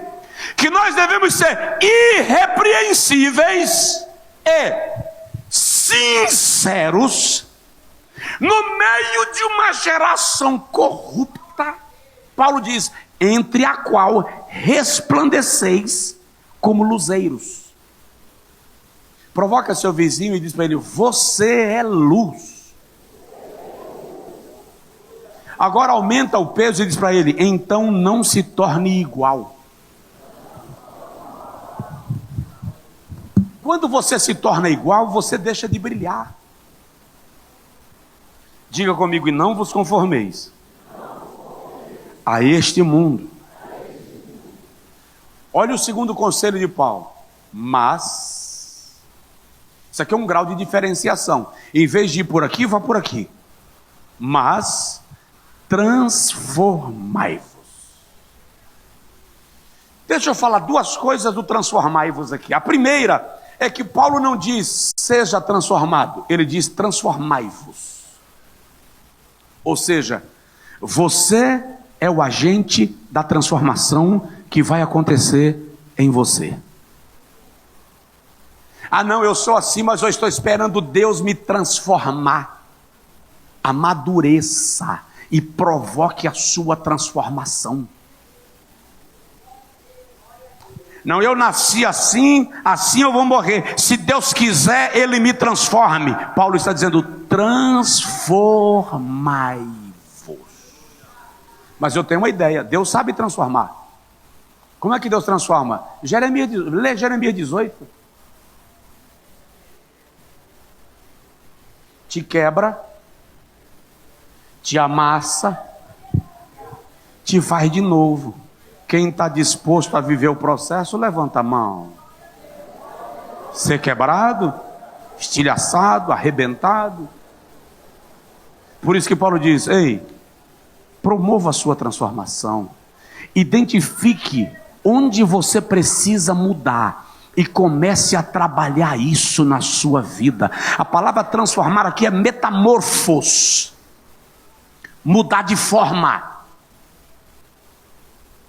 que nós devemos ser irrepreensíveis e sinceros no meio de uma geração corrupta. Paulo diz: entre a qual resplandeceis como luzeiros. Provoca seu vizinho e diz para ele: você é luz. Agora aumenta o peso e diz para ele: então não se torne igual. Quando você se torna igual, você deixa de brilhar. Diga comigo: e não vos conformeis a este mundo. Olha o segundo conselho de Paulo. Mas, isso aqui é um grau de diferenciação. Em vez de ir por aqui, vá por aqui. Mas, transformai-vos Deixa eu falar duas coisas do transformai-vos aqui. A primeira é que Paulo não diz seja transformado, ele diz transformai-vos. Ou seja, você é o agente da transformação que vai acontecer em você. Ah não, eu sou assim, mas eu estou esperando Deus me transformar. Amadureça e provoque a sua transformação. Não, eu nasci assim, assim eu vou morrer. Se Deus quiser, Ele me transforme. Paulo está dizendo, transformai-vos. Mas eu tenho uma ideia, Deus sabe transformar. Como é que Deus transforma? Lê Jeremias 18. Te quebra, te amassa, te faz de novo. Quem está disposto a viver o processo, levanta a mão. Ser quebrado, estilhaçado, arrebentado. Por isso que Paulo diz, ei, promova a sua transformação. Identifique onde você precisa mudar e comece a trabalhar isso na sua vida. A palavra transformar aqui é metamorfos. Mudar de forma.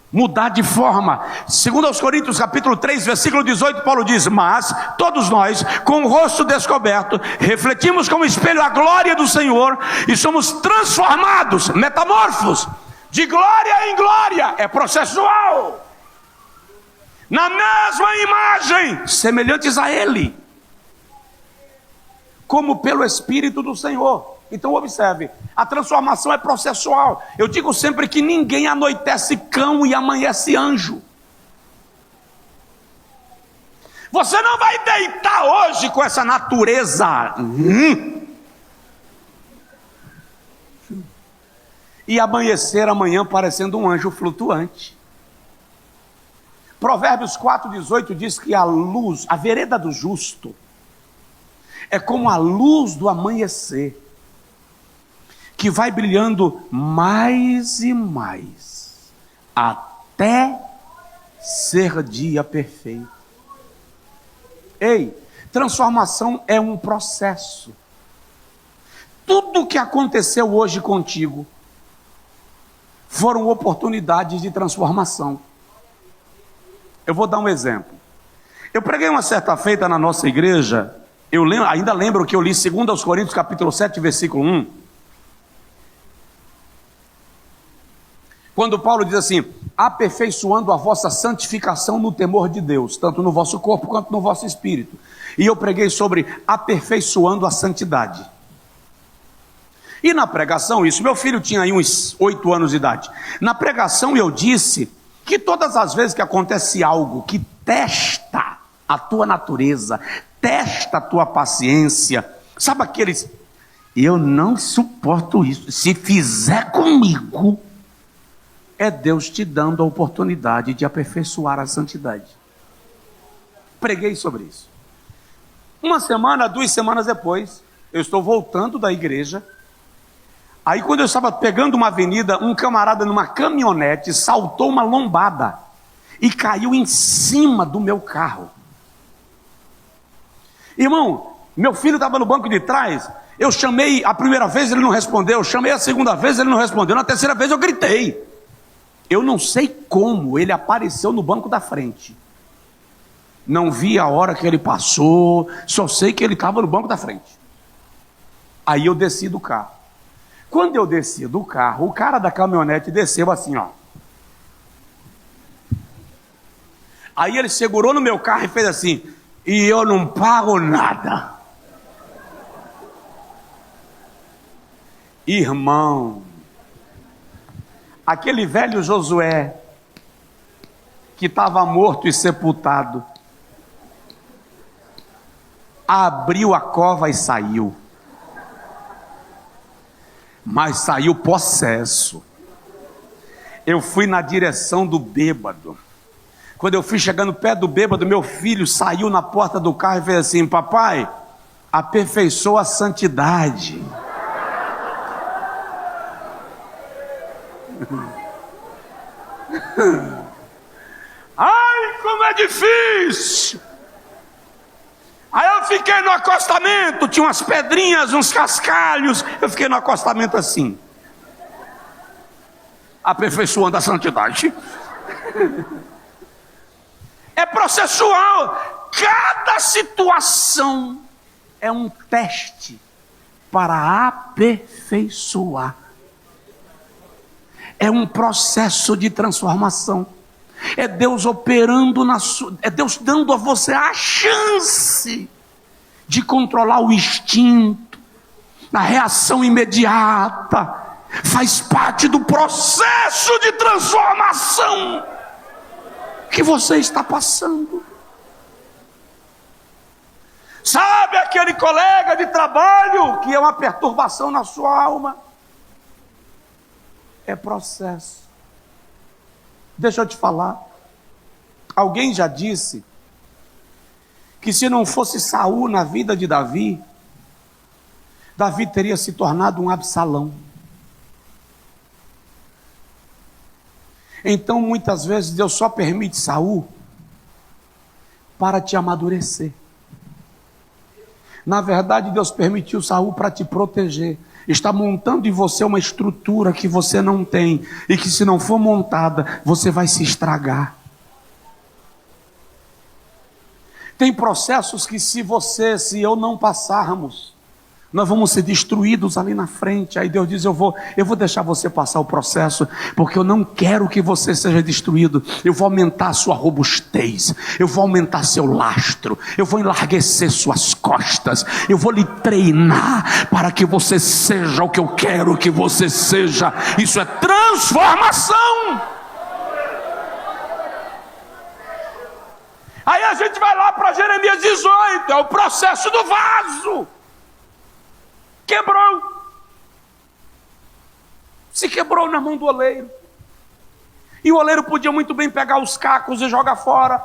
Mudar de forma. Segundo aos Coríntios capítulo 3, versículo 18, Paulo diz, mas todos nós, com o rosto descoberto, refletimos como espelho a glória do Senhor e somos transformados, metamorfos, de glória em glória. É processual. Na mesma imagem, semelhantes a Ele, como pelo Espírito do Senhor. Então observe, a transformação é processual. Eu digo sempre que ninguém anoitece cão e amanhece anjo. Você não vai deitar hoje com essa natureza e amanhecer amanhã parecendo um anjo flutuante. Provérbios 4,18 diz que a luz, a vereda do justo, é como a luz do amanhecer, que vai brilhando mais e mais, até ser dia perfeito. Ei, transformação é um processo. Tudo que aconteceu hoje contigo foram oportunidades de transformação. Eu vou dar um exemplo. Eu preguei uma certa feita na nossa igreja, ainda lembro que eu li 2 aos Coríntios capítulo 7, versículo 1. Quando Paulo diz assim, aperfeiçoando a vossa santificação no temor de Deus, tanto no vosso corpo quanto no vosso espírito. E eu preguei sobre aperfeiçoando a santidade. E na pregação, meu filho tinha aí uns 8 anos de idade. Na pregação eu disse que todas as vezes que acontece algo que testa a tua natureza, testa a tua paciência, sabe aqueles, eu não suporto isso, se fizer comigo, é Deus te dando a oportunidade de aperfeiçoar a santidade. Preguei sobre isso. 1 semana, 2 semanas depois, eu estou voltando da igreja. Aí quando eu estava pegando uma avenida, um camarada numa caminhonete saltou uma lombada e caiu em cima do meu carro. Irmão, meu filho estava no banco de trás, eu chamei a primeira vez, ele não respondeu, chamei a segunda vez, ele não respondeu, na terceira vez eu gritei. Eu não sei como ele apareceu no banco da frente. Não vi a hora que ele passou, só sei que ele estava no banco da frente. Aí eu desci do carro. Quando eu desci do carro, o cara da caminhonete desceu assim, ó. Aí ele segurou no meu carro e fez assim, e eu não pago nada. Irmão, aquele velho Josué, que estava morto e sepultado, abriu a cova e saiu. Mas saiu possesso. Eu fui na direção do bêbado. Quando eu fui chegando perto do bêbado, meu filho saiu na porta do carro e fez assim, papai, aperfeiçoa a santidade. Ah! como é difícil. Aí eu fiquei no acostamento, tinha umas pedrinhas, uns cascalhos, eu fiquei no acostamento assim, aperfeiçoando a santidade. É processual. Cada situação é um teste para aperfeiçoar. É um processo de transformação. É Deus operando é Deus dando a você a chance de controlar o instinto, a reação imediata. Faz parte do processo de transformação que você está passando. Sabe aquele colega de trabalho que é uma perturbação na sua alma? É processo. Deixa eu te falar. Alguém já disse que se não fosse Saul na vida de Davi, Davi teria se tornado um Absalão. Então, muitas vezes, Deus só permite Saul para te amadurecer. Na verdade, Deus permitiu Saul para te proteger. Está montando em você uma estrutura que você não tem, e que se não for montada, você vai se estragar. Tem processos que se eu não passarmos, nós vamos ser destruídos ali na frente. Aí Deus diz, eu vou deixar você passar o processo, porque eu não quero que você seja destruído. Eu vou aumentar a sua robustez, eu vou aumentar seu lastro, eu vou enlarguecer suas costas, eu vou lhe treinar para que você seja o que eu quero que você seja. Isso é transformação. Aí a gente vai lá para Jeremias 18, é o processo do vaso. Quebrou. Se quebrou na mão do oleiro. E o oleiro podia muito bem pegar os cacos e jogar fora.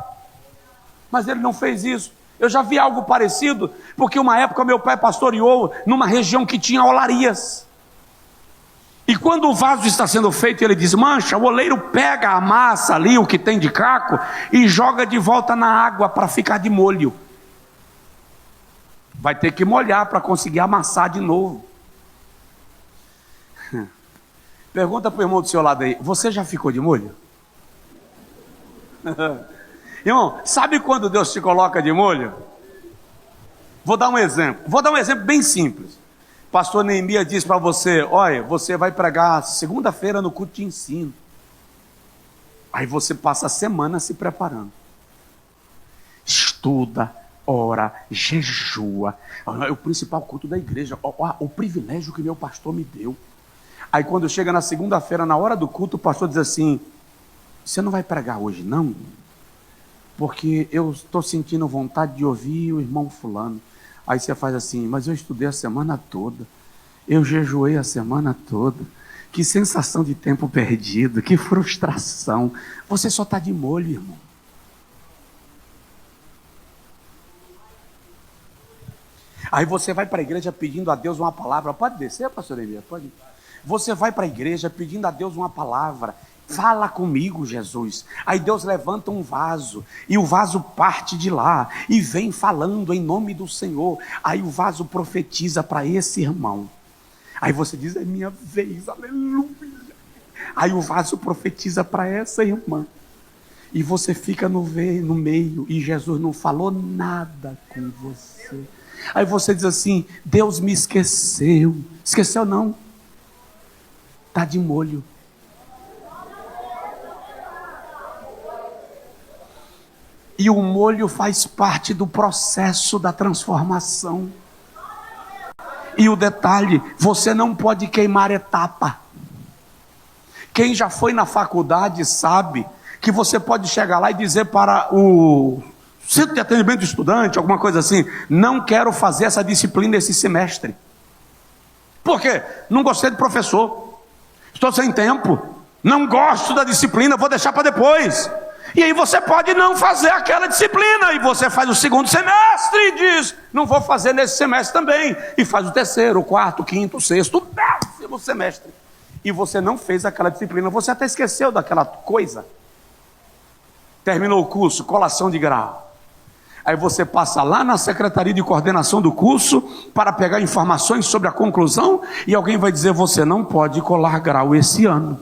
Mas ele não fez isso. Eu já vi algo parecido, porque uma época meu pai pastoreou numa região que tinha olarias. E quando o vaso está sendo feito, ele desmancha, o oleiro pega a massa ali, o que tem de caco, e joga de volta na água para ficar de molho. Vai ter que molhar para conseguir amassar de novo. Pergunta para o irmão do seu lado aí, você já ficou de molho? Irmão, sabe quando Deus te coloca de molho? Vou dar um exemplo bem simples. Pastor Neemias disse para você, olha, você vai pregar segunda-feira no culto de ensino. Aí você passa a semana se preparando. Estuda, ora, jejua. É o principal culto da igreja. O privilégio que meu pastor me deu. Aí quando chega na segunda-feira, na hora do culto, o pastor diz assim, você não vai pregar hoje não? Porque eu estou sentindo vontade de ouvir o irmão fulano. Aí você faz assim, mas eu estudei a semana toda, eu jejuei a semana toda, que sensação de tempo perdido, que frustração. Você só está de molho, irmão. Aí você vai para a igreja pedindo a Deus uma palavra. Pode descer, pastor Elias? Pode. Você vai para a igreja pedindo a Deus uma palavra. Fala comigo, Jesus. Aí Deus levanta um vaso, e o vaso parte de lá, e vem falando em nome do Senhor. Aí o vaso profetiza para esse irmão. Aí você diz, é minha vez, aleluia. Aí o vaso profetiza para essa irmã. E você fica no meio, e Jesus não falou nada com você. Aí você diz assim, Deus me esqueceu. Esqueceu não. Está de molho. E o molho faz parte do processo da transformação. E o detalhe, você não pode queimar etapa. Quem já foi na faculdade sabe que você pode chegar lá e dizer para o centro de atendimento do estudante, alguma coisa assim, não quero fazer essa disciplina esse semestre. Por quê? Não gostei do professor. Estou sem tempo. Não gosto da disciplina, vou deixar para depois. E aí você pode não fazer aquela disciplina, e você faz o segundo semestre e diz, não vou fazer nesse semestre também, e faz o terceiro, o quarto, o quinto, o sexto, o 10º semestre, e você não fez aquela disciplina, você até esqueceu daquela coisa. Terminou o curso, colação de grau. Aí você passa lá na secretaria de coordenação do curso para pegar informações sobre a conclusão e alguém vai dizer: você não pode colar grau esse ano.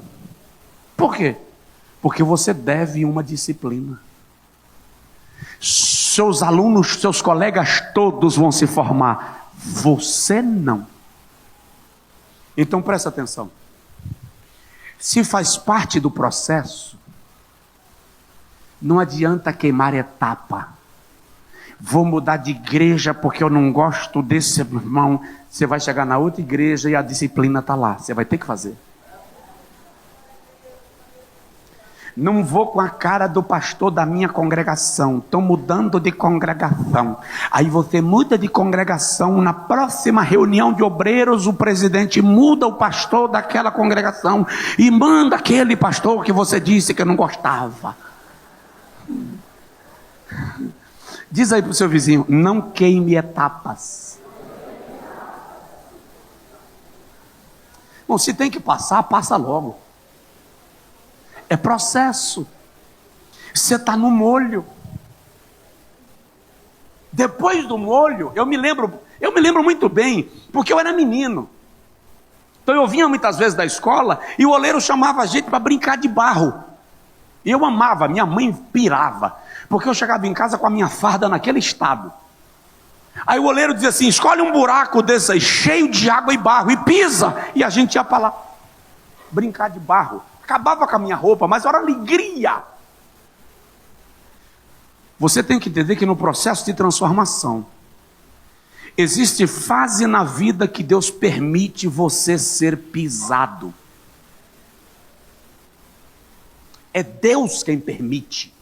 Por quê? Porque você deve uma disciplina. Seus alunos, seus colegas todos vão se formar, você não. Então presta atenção. Se faz parte do processo, não adianta queimar etapa. Vou mudar de igreja porque eu não gosto desse irmão. Você vai chegar na outra igreja e a disciplina está lá. Você vai ter que fazer. Não vou com a cara do pastor da minha congregação. Estou mudando de congregação. Aí você muda de congregação. Na próxima reunião de obreiros, o presidente muda o pastor daquela congregação e manda aquele pastor que você disse que não gostava. Diz aí para o seu vizinho: não queime etapas. Bom, se tem que passar, passa logo. É processo. Você está no molho. Depois do molho, eu me lembro muito bem, porque eu era menino. Então eu vinha muitas vezes da escola e o oleiro chamava a gente para brincar de barro. E eu amava, minha mãe pirava, porque eu chegava em casa com a minha farda naquele estado. Aí o oleiro dizia assim: escolhe um buraco desse aí, cheio de água e barro, e pisa. E a gente ia para lá brincar de barro. Acabava com a minha roupa, mas era alegria. Você tem que entender que no processo de transformação existe fase na vida que Deus permite você ser pisado. É Deus quem permite.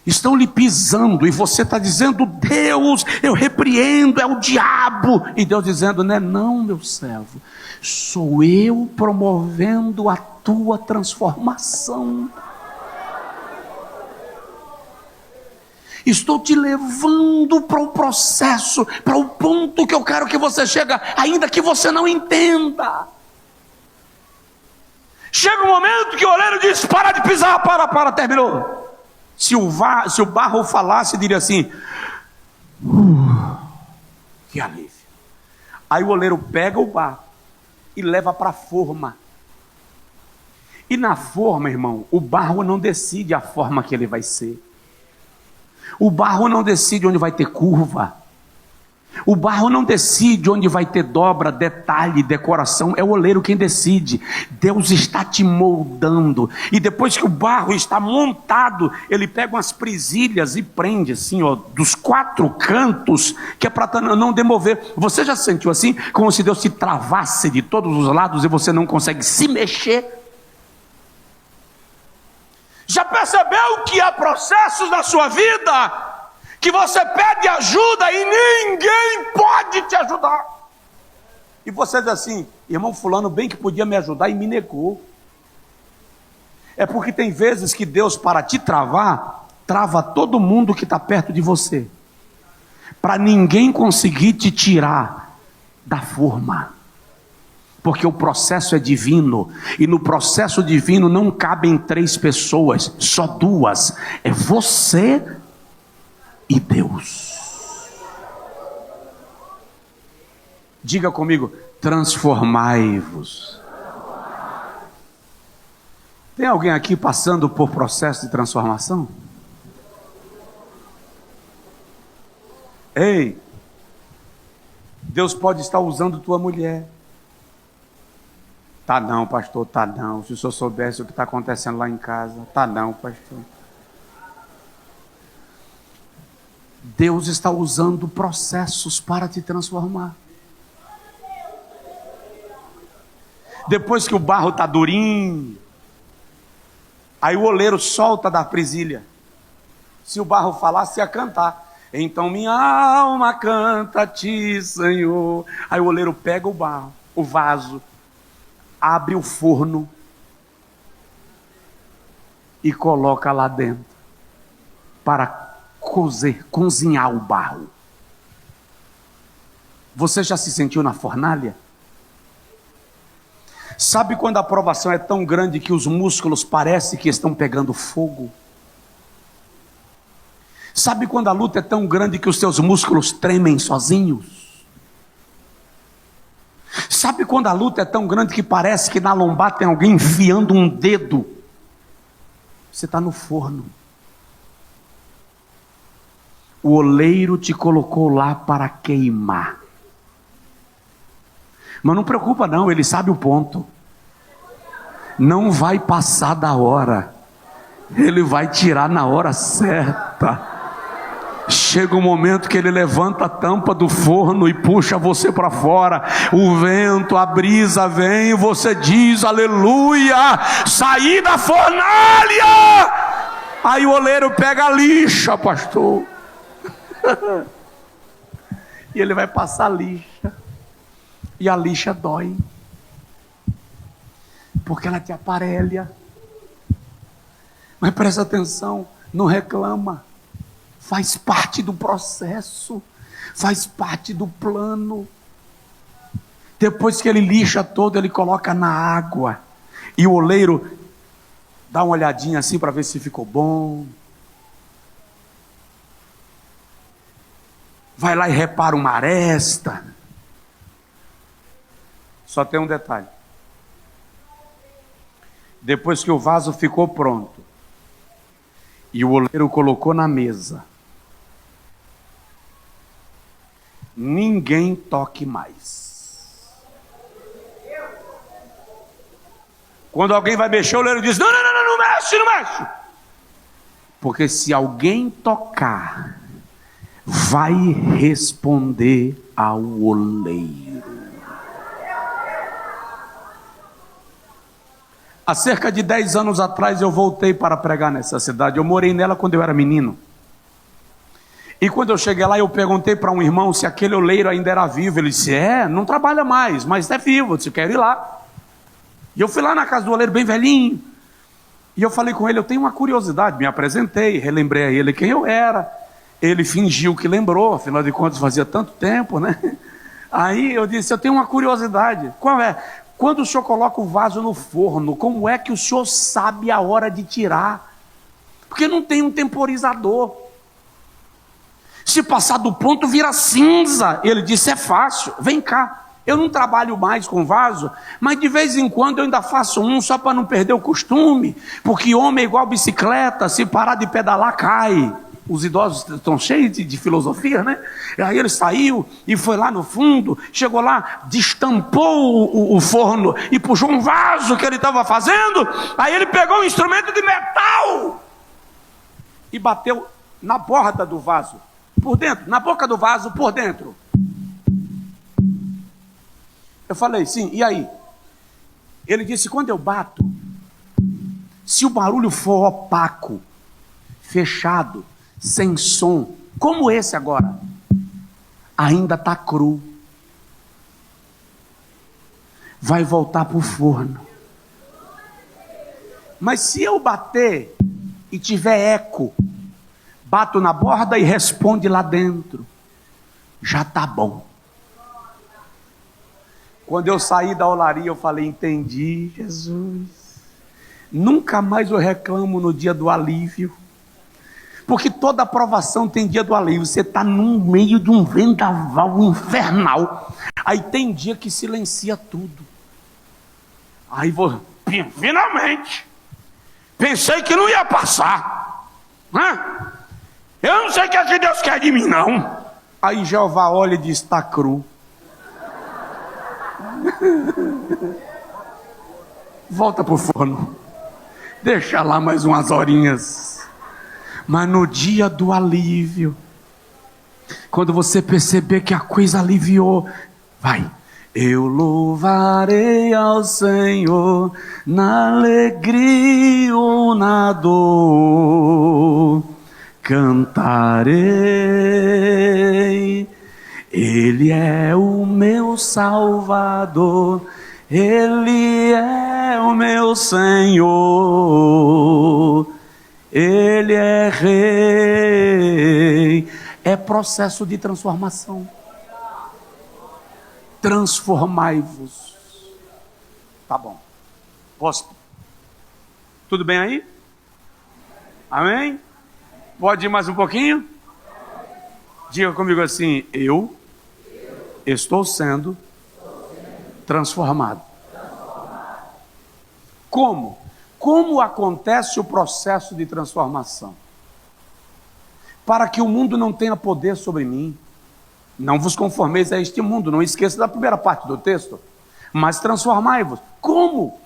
Estão lhe pisando e você está dizendo: Deus, eu repreendo, é o diabo. E Deus dizendo: não é não, meu servo, sou eu promovendo a tua transformação. Estou te levando para o processo, para o ponto que eu quero que você chegue, ainda que você não entenda. Chega um momento que o oleiro diz: para de pisar, terminou. Se o barro falasse, diria assim: que alívio. Aí o oleiro pega o barro e leva para a forma. E na forma, irmão, o barro não decide a forma que ele vai ser. O barro não decide onde vai ter curva. O barro não decide onde vai ter dobra, detalhe, decoração. É o oleiro quem decide. Deus está te moldando. E depois que o barro está montado, ele pega umas presilhas e prende assim, ó, dos 4 cantos, que é para não demover. Você já se sentiu assim? Como se Deus te travasse de todos os lados e você não consegue se mexer? Já percebeu que há processos na sua vida que você pede ajuda e ninguém pode te ajudar? E você diz assim: irmão fulano bem que podia me ajudar e me negou. É porque tem vezes que Deus, para te travar, trava todo mundo que está perto de você, para ninguém conseguir te tirar da forma. Porque o processo é divino, e no processo divino não cabem 3 pessoas, só 2, é você e Deus. Diga comigo: transformai-vos. Tem alguém aqui passando por processo de transformação? Ei, Deus pode estar usando tua mulher. Tá não, pastor, tá não. Se o senhor soubesse o que está acontecendo lá em casa. Tá não, pastor. Deus está usando processos para te transformar. Depois que o barro está durinho, aí o oleiro solta da presilha. Se o barro falasse, ia cantar. Então minha alma canta a ti, Senhor. Aí o oleiro pega o barro, o vaso, abre o forno e coloca lá dentro para cozinhar o barro. Você já se sentiu na fornalha? Sabe quando a provação é tão grande que os músculos parecem que estão pegando fogo? Sabe quando a luta é tão grande que os teus músculos tremem sozinhos? Sabe quando a luta é tão grande que parece que na lombar tem alguém enfiando um dedo? Você está no forno. O oleiro te colocou lá para queimar. Mas não preocupa não, ele sabe o ponto. Não vai passar da hora. Ele vai tirar na hora certa. Chega um momento que ele levanta a tampa do forno e puxa você para fora. O vento, a brisa vem e você diz: aleluia, saí da fornalha. Aí o oleiro pega a lixa, pastor. E ele vai passar a lixa. E a lixa dói. Porque ela te aparelha. Mas presta atenção, não reclama. Faz parte do processo, faz parte do plano. Depois que ele lixa todo, ele coloca na água. E o oleiro dá uma olhadinha assim para ver se ficou bom. Vai lá e repara uma aresta. Só tem um detalhe. Depois que o vaso ficou pronto, e o oleiro colocou na mesa, ninguém toque mais. Quando alguém vai mexer, o oleiro diz: não, não mexe, não mexe. Porque se alguém tocar, vai responder ao oleiro. Há cerca de 10 anos atrás eu voltei para pregar nessa cidade. Eu morei nela quando eu era menino. E quando eu cheguei lá, eu perguntei para um irmão se aquele oleiro ainda era vivo. Ele disse: não trabalha mais, mas é vivo. Eu disse: quero ir lá. E eu fui lá na casa do oleiro, bem velhinho. E eu falei com ele: eu tenho uma curiosidade. Me apresentei, relembrei a ele quem eu era. Ele fingiu que lembrou, afinal de contas fazia tanto tempo, né? Aí eu disse: eu tenho uma curiosidade. Qual é? Quando o senhor coloca o vaso no forno, como é que o senhor sabe a hora de tirar? Porque não tem um temporizador. Se passar do ponto, vira cinza. Ele disse: é fácil, vem cá. Eu não trabalho mais com vaso, mas de vez em quando eu ainda faço um, só para não perder o costume. Porque homem é igual bicicleta, se parar de pedalar, cai. Os idosos estão cheios de filosofia, né? E aí ele saiu e foi lá no fundo, chegou lá, destampou o forno e puxou um vaso que ele estava fazendo. Aí ele pegou um instrumento de metal e bateu na borda do vaso, por dentro, na boca do vaso, por dentro. Eu falei: sim, e aí? Ele disse: quando eu bato, se o barulho for opaco, fechado, sem som, como esse agora, ainda está cru, vai voltar para o forno. Mas se eu bater e tiver eco, bato na borda e responde lá dentro, já está bom. Quando eu saí da olaria, eu falei: entendi, Jesus. Nunca mais eu reclamo no dia do alívio. Porque toda aprovação tem dia do alívio. Você está no meio de um vendaval infernal. Aí tem dia que silencia tudo. Aí vou, finalmente, pensei que não ia passar. Eu não sei o que é que Deus quer de mim, não. Aí Jeová olha e diz: está cru. Volta para o forno. Deixa lá mais umas horinhas. Mas no dia do alívio, quando você perceber que a coisa aliviou, vai: eu louvarei ao Senhor na alegria ou na dor, cantarei, Ele é o meu Salvador, Ele é o meu Senhor, Ele é Rei. É processo de transformação. Transformai-vos. Tá bom. Posso? Tudo bem aí? Amém? Pode ir mais um pouquinho? Diga comigo assim: eu estou sendo transformado. Como? Como acontece o processo de transformação? Para que o mundo não tenha poder sobre mim, não vos conformeis a este mundo. Não esqueça da primeira parte do texto. Mas transformai-vos. Como?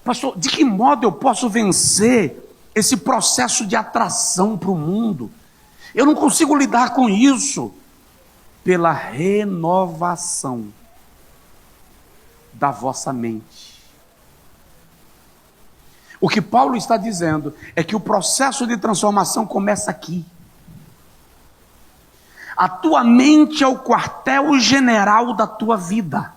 Pastor, de que modo eu posso vencer esse processo de atração para o mundo? Eu não consigo lidar com isso. Pela renovação da vossa mente. O que Paulo está dizendo é que o processo de transformação começa aqui. A tua mente é o quartel-general da tua vida.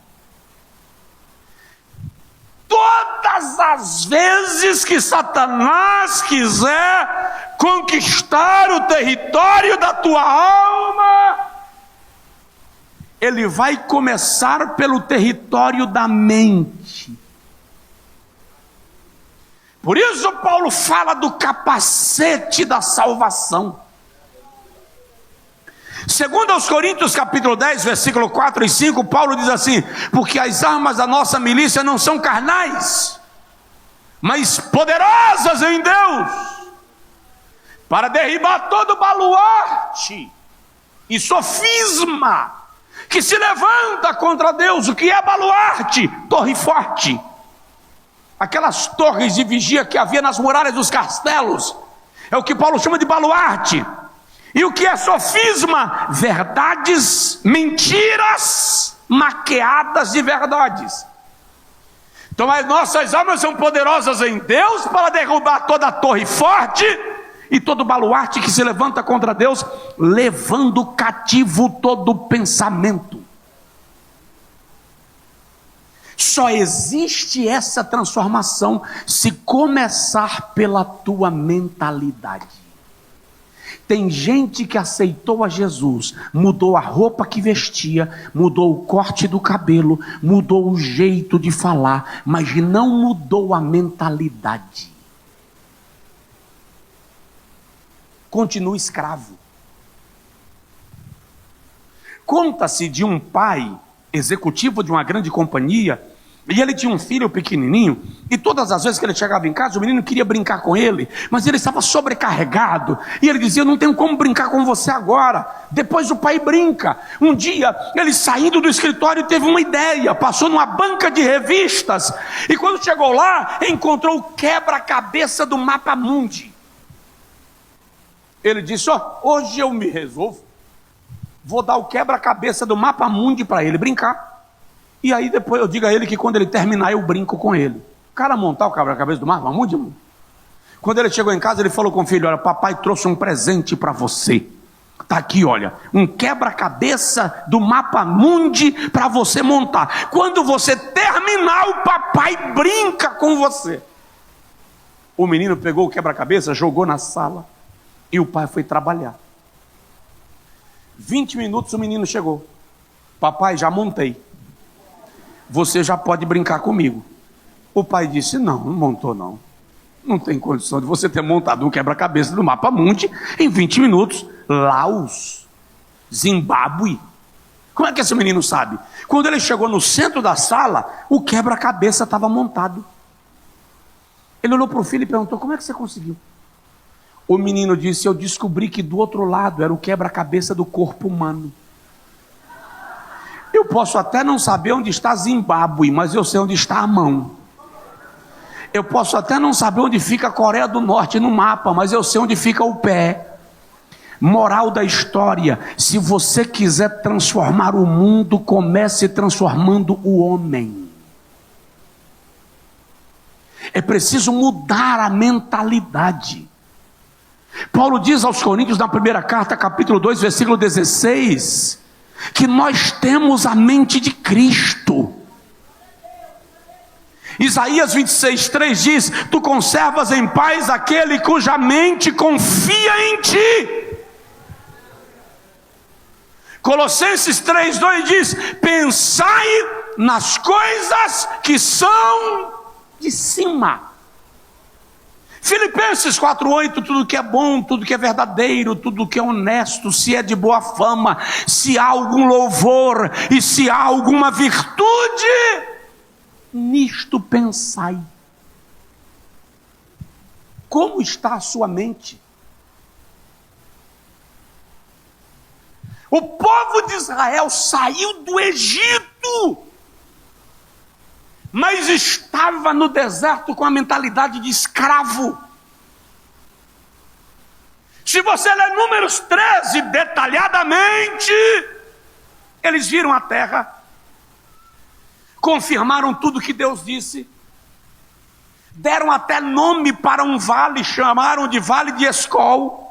Todas as vezes que Satanás quiser conquistar o território da tua alma, ele vai começar pelo território da mente. Por isso Paulo fala do capacete da salvação. Segundo aos Coríntios capítulo 10, versículo 4 e 5, Paulo diz assim: porque as armas da nossa milícia não são carnais, mas poderosas em Deus, para derribar todo baluarte e sofisma que se levanta contra Deus. O que é baluarte? Torre forte. Aquelas torres de vigia que havia nas muralhas dos castelos, é o que Paulo chama de baluarte. E o que é sofisma? Verdades, mentiras maquiadas de verdades. Então as nossas armas são poderosas em Deus para derrubar toda a torre forte e todo baluarte que se levanta contra Deus, levando cativo todo pensamento. Só existe essa transformação se começar pela tua mentalidade. Tem gente que aceitou a Jesus, mudou a roupa que vestia, mudou o corte do cabelo, mudou o jeito de falar, mas não mudou a mentalidade. Continua escravo. Conta-se de um pai executivo de uma grande companhia, e ele tinha um filho pequenininho, e todas as vezes que ele chegava em casa, o menino queria brincar com ele, mas ele estava sobrecarregado, e ele dizia: eu não tenho como brincar com você agora, depois o pai brinca. Um dia, ele saindo do escritório teve uma ideia, passou numa banca de revistas, e quando chegou lá, encontrou o quebra-cabeça do Mapa Mundi. Ele disse: hoje eu me resolvo, vou dar o quebra-cabeça do Mapa Mundi para ele brincar. E aí depois eu digo a ele que quando ele terminar eu brinco com ele. O cara montar o quebra-cabeça do Mapa Mundi. Quando ele chegou em casa, ele falou com o filho: olha, papai trouxe um presente para você. Está aqui, olha, um quebra-cabeça do Mapa Mundi para você montar. Quando você terminar, o papai brinca com você. O menino pegou o quebra-cabeça, jogou na sala, e o pai foi trabalhar. 20 minutos o menino chegou: papai, já montei, você já pode brincar comigo. O pai disse: não montou não. Não tem condição de você ter montado um quebra-cabeça do Mapa Mundi em 20 minutos. Laos, Zimbábue. Como é que esse menino sabe? Quando ele chegou no centro da sala, o quebra-cabeça estava montado. Ele olhou para o filho e perguntou: como é que você conseguiu? O menino disse: eu descobri que do outro lado era o quebra-cabeça do corpo humano. Eu posso até não saber onde está Zimbábue, mas eu sei onde está a mão. Eu posso até não saber onde fica a Coreia do Norte no mapa, mas eu sei onde fica o pé. Moral da história: se você quiser transformar o mundo, comece transformando o homem. É preciso mudar a mentalidade. Paulo diz aos Coríntios na primeira carta, capítulo 2, versículo 16, que nós temos a mente de Cristo. Isaías 26:3 diz: tu conservas em paz aquele cuja mente confia em ti. Colossenses 3:2 diz: pensai nas coisas que são de cima. Filipenses 4:8, tudo que é bom, tudo que é verdadeiro, tudo que é honesto, se é de boa fama, se há algum louvor e se há alguma virtude, nisto pensai. Como está a sua mente? O povo de Israel saiu do Egito, mas estava no deserto com a mentalidade de escravo. Se você ler Números 13 detalhadamente, eles viram a terra, confirmaram tudo que Deus disse, deram até nome para um vale, chamaram de Vale de Escol,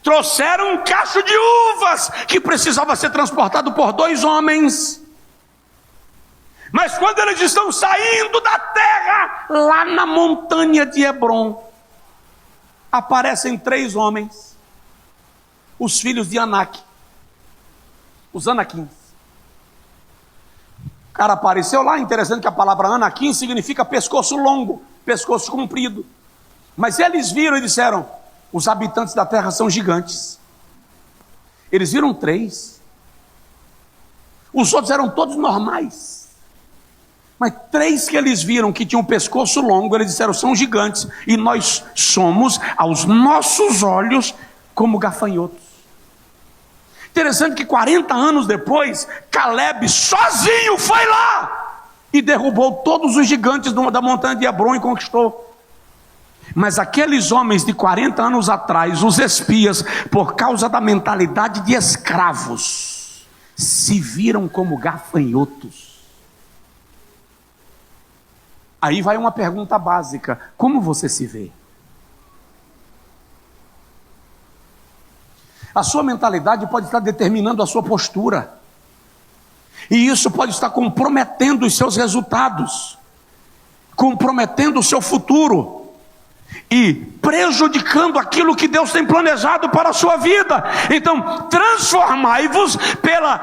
trouxeram um cacho de uvas que precisava ser transportado por 2 homens. Mas quando eles estão saindo da terra, lá na montanha de Hebron, aparecem 3 homens, os filhos de Anak, os Anaquins. O cara apareceu lá, interessante que a palavra Anaquim significa pescoço longo, pescoço comprido. Mas eles viram e disseram: os habitantes da terra são gigantes. Eles viram 3. Os outros eram todos normais. Mas 3 que eles viram que tinham um pescoço longo, eles disseram: são gigantes. E nós somos, aos nossos olhos, como gafanhotos. Interessante que 40 anos depois, Caleb sozinho foi lá e derrubou todos os gigantes da montanha de Hebron e conquistou. Mas aqueles homens de 40 anos atrás, os espias, por causa da mentalidade de escravos, se viram como gafanhotos. Aí vai uma pergunta básica: como você se vê? A sua mentalidade pode estar determinando a sua postura, e isso pode estar comprometendo os seus resultados, comprometendo o seu futuro e prejudicando aquilo que Deus tem planejado para a sua vida. Então, transformai-vos pela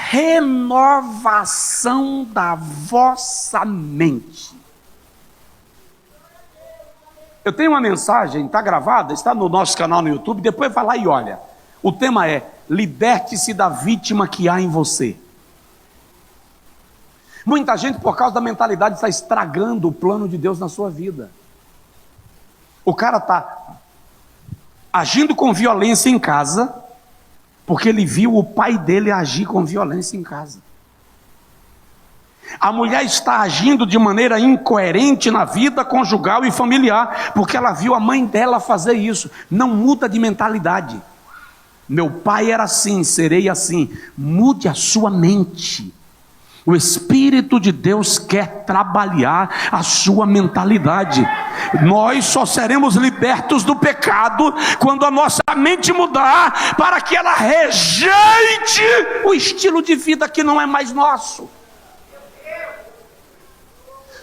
renovação da vossa mente. Eu tenho uma mensagem, está gravada, está no nosso canal no YouTube, depois vai lá e olha. O tema é: liberte-se da vítima que há em você. Muita gente, por causa da mentalidade, está estragando o plano de Deus na sua vida. O cara está agindo com violência em casa, porque ele viu o pai dele agir com violência em casa. A mulher está agindo de maneira incoerente na vida conjugal e familiar, porque ela viu a mãe dela fazer isso. Não muda de mentalidade. Meu pai era assim, serei assim. Mude a sua mente. O Espírito de Deus quer trabalhar a sua mentalidade. Nós só seremos libertos do pecado quando a nossa mente mudar, para que ela rejeite o estilo de vida que não é mais nosso.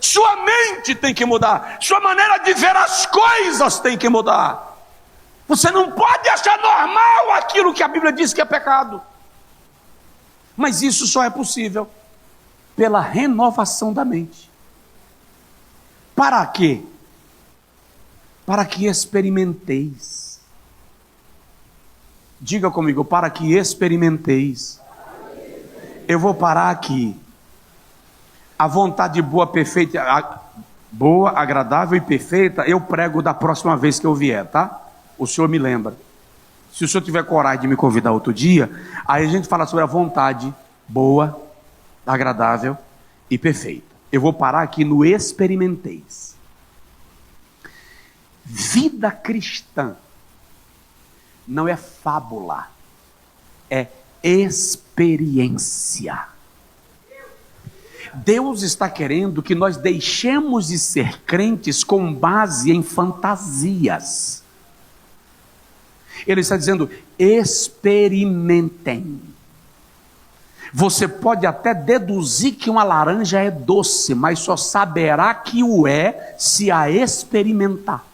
Sua mente tem que mudar, sua maneira de ver as coisas tem que mudar. Você não pode achar normal aquilo que a Bíblia diz que é pecado. Mas isso só é possível pela renovação da mente. Para quê? Para que experimenteis. Diga comigo: para que experimenteis. Eu vou parar aqui. A vontade boa, perfeita, boa, agradável e perfeita, eu prego da próxima vez que eu vier, tá? O senhor me lembra. Se o senhor tiver coragem de me convidar outro dia, aí a gente fala sobre a vontade boa, agradável e perfeita. Eu vou parar aqui no experimenteis. Vida cristã não é fábula, é experiência. Deus está querendo que nós deixemos de ser crentes com base em fantasias. Ele está dizendo: experimentem. Você pode até deduzir que uma laranja é doce, mas só saberá que o é se a experimentar.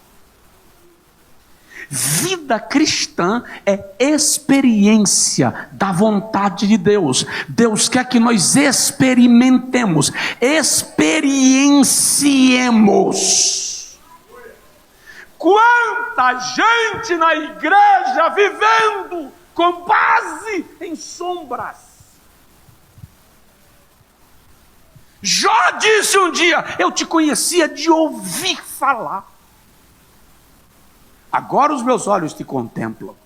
Vida cristã é experiência da vontade de Deus. Deus quer que nós experimentemos, experienciemos. Quanta gente na igreja vivendo com base em sombras. Jó disse um dia: eu te conhecia de ouvir falar, agora os meus olhos te contemplam,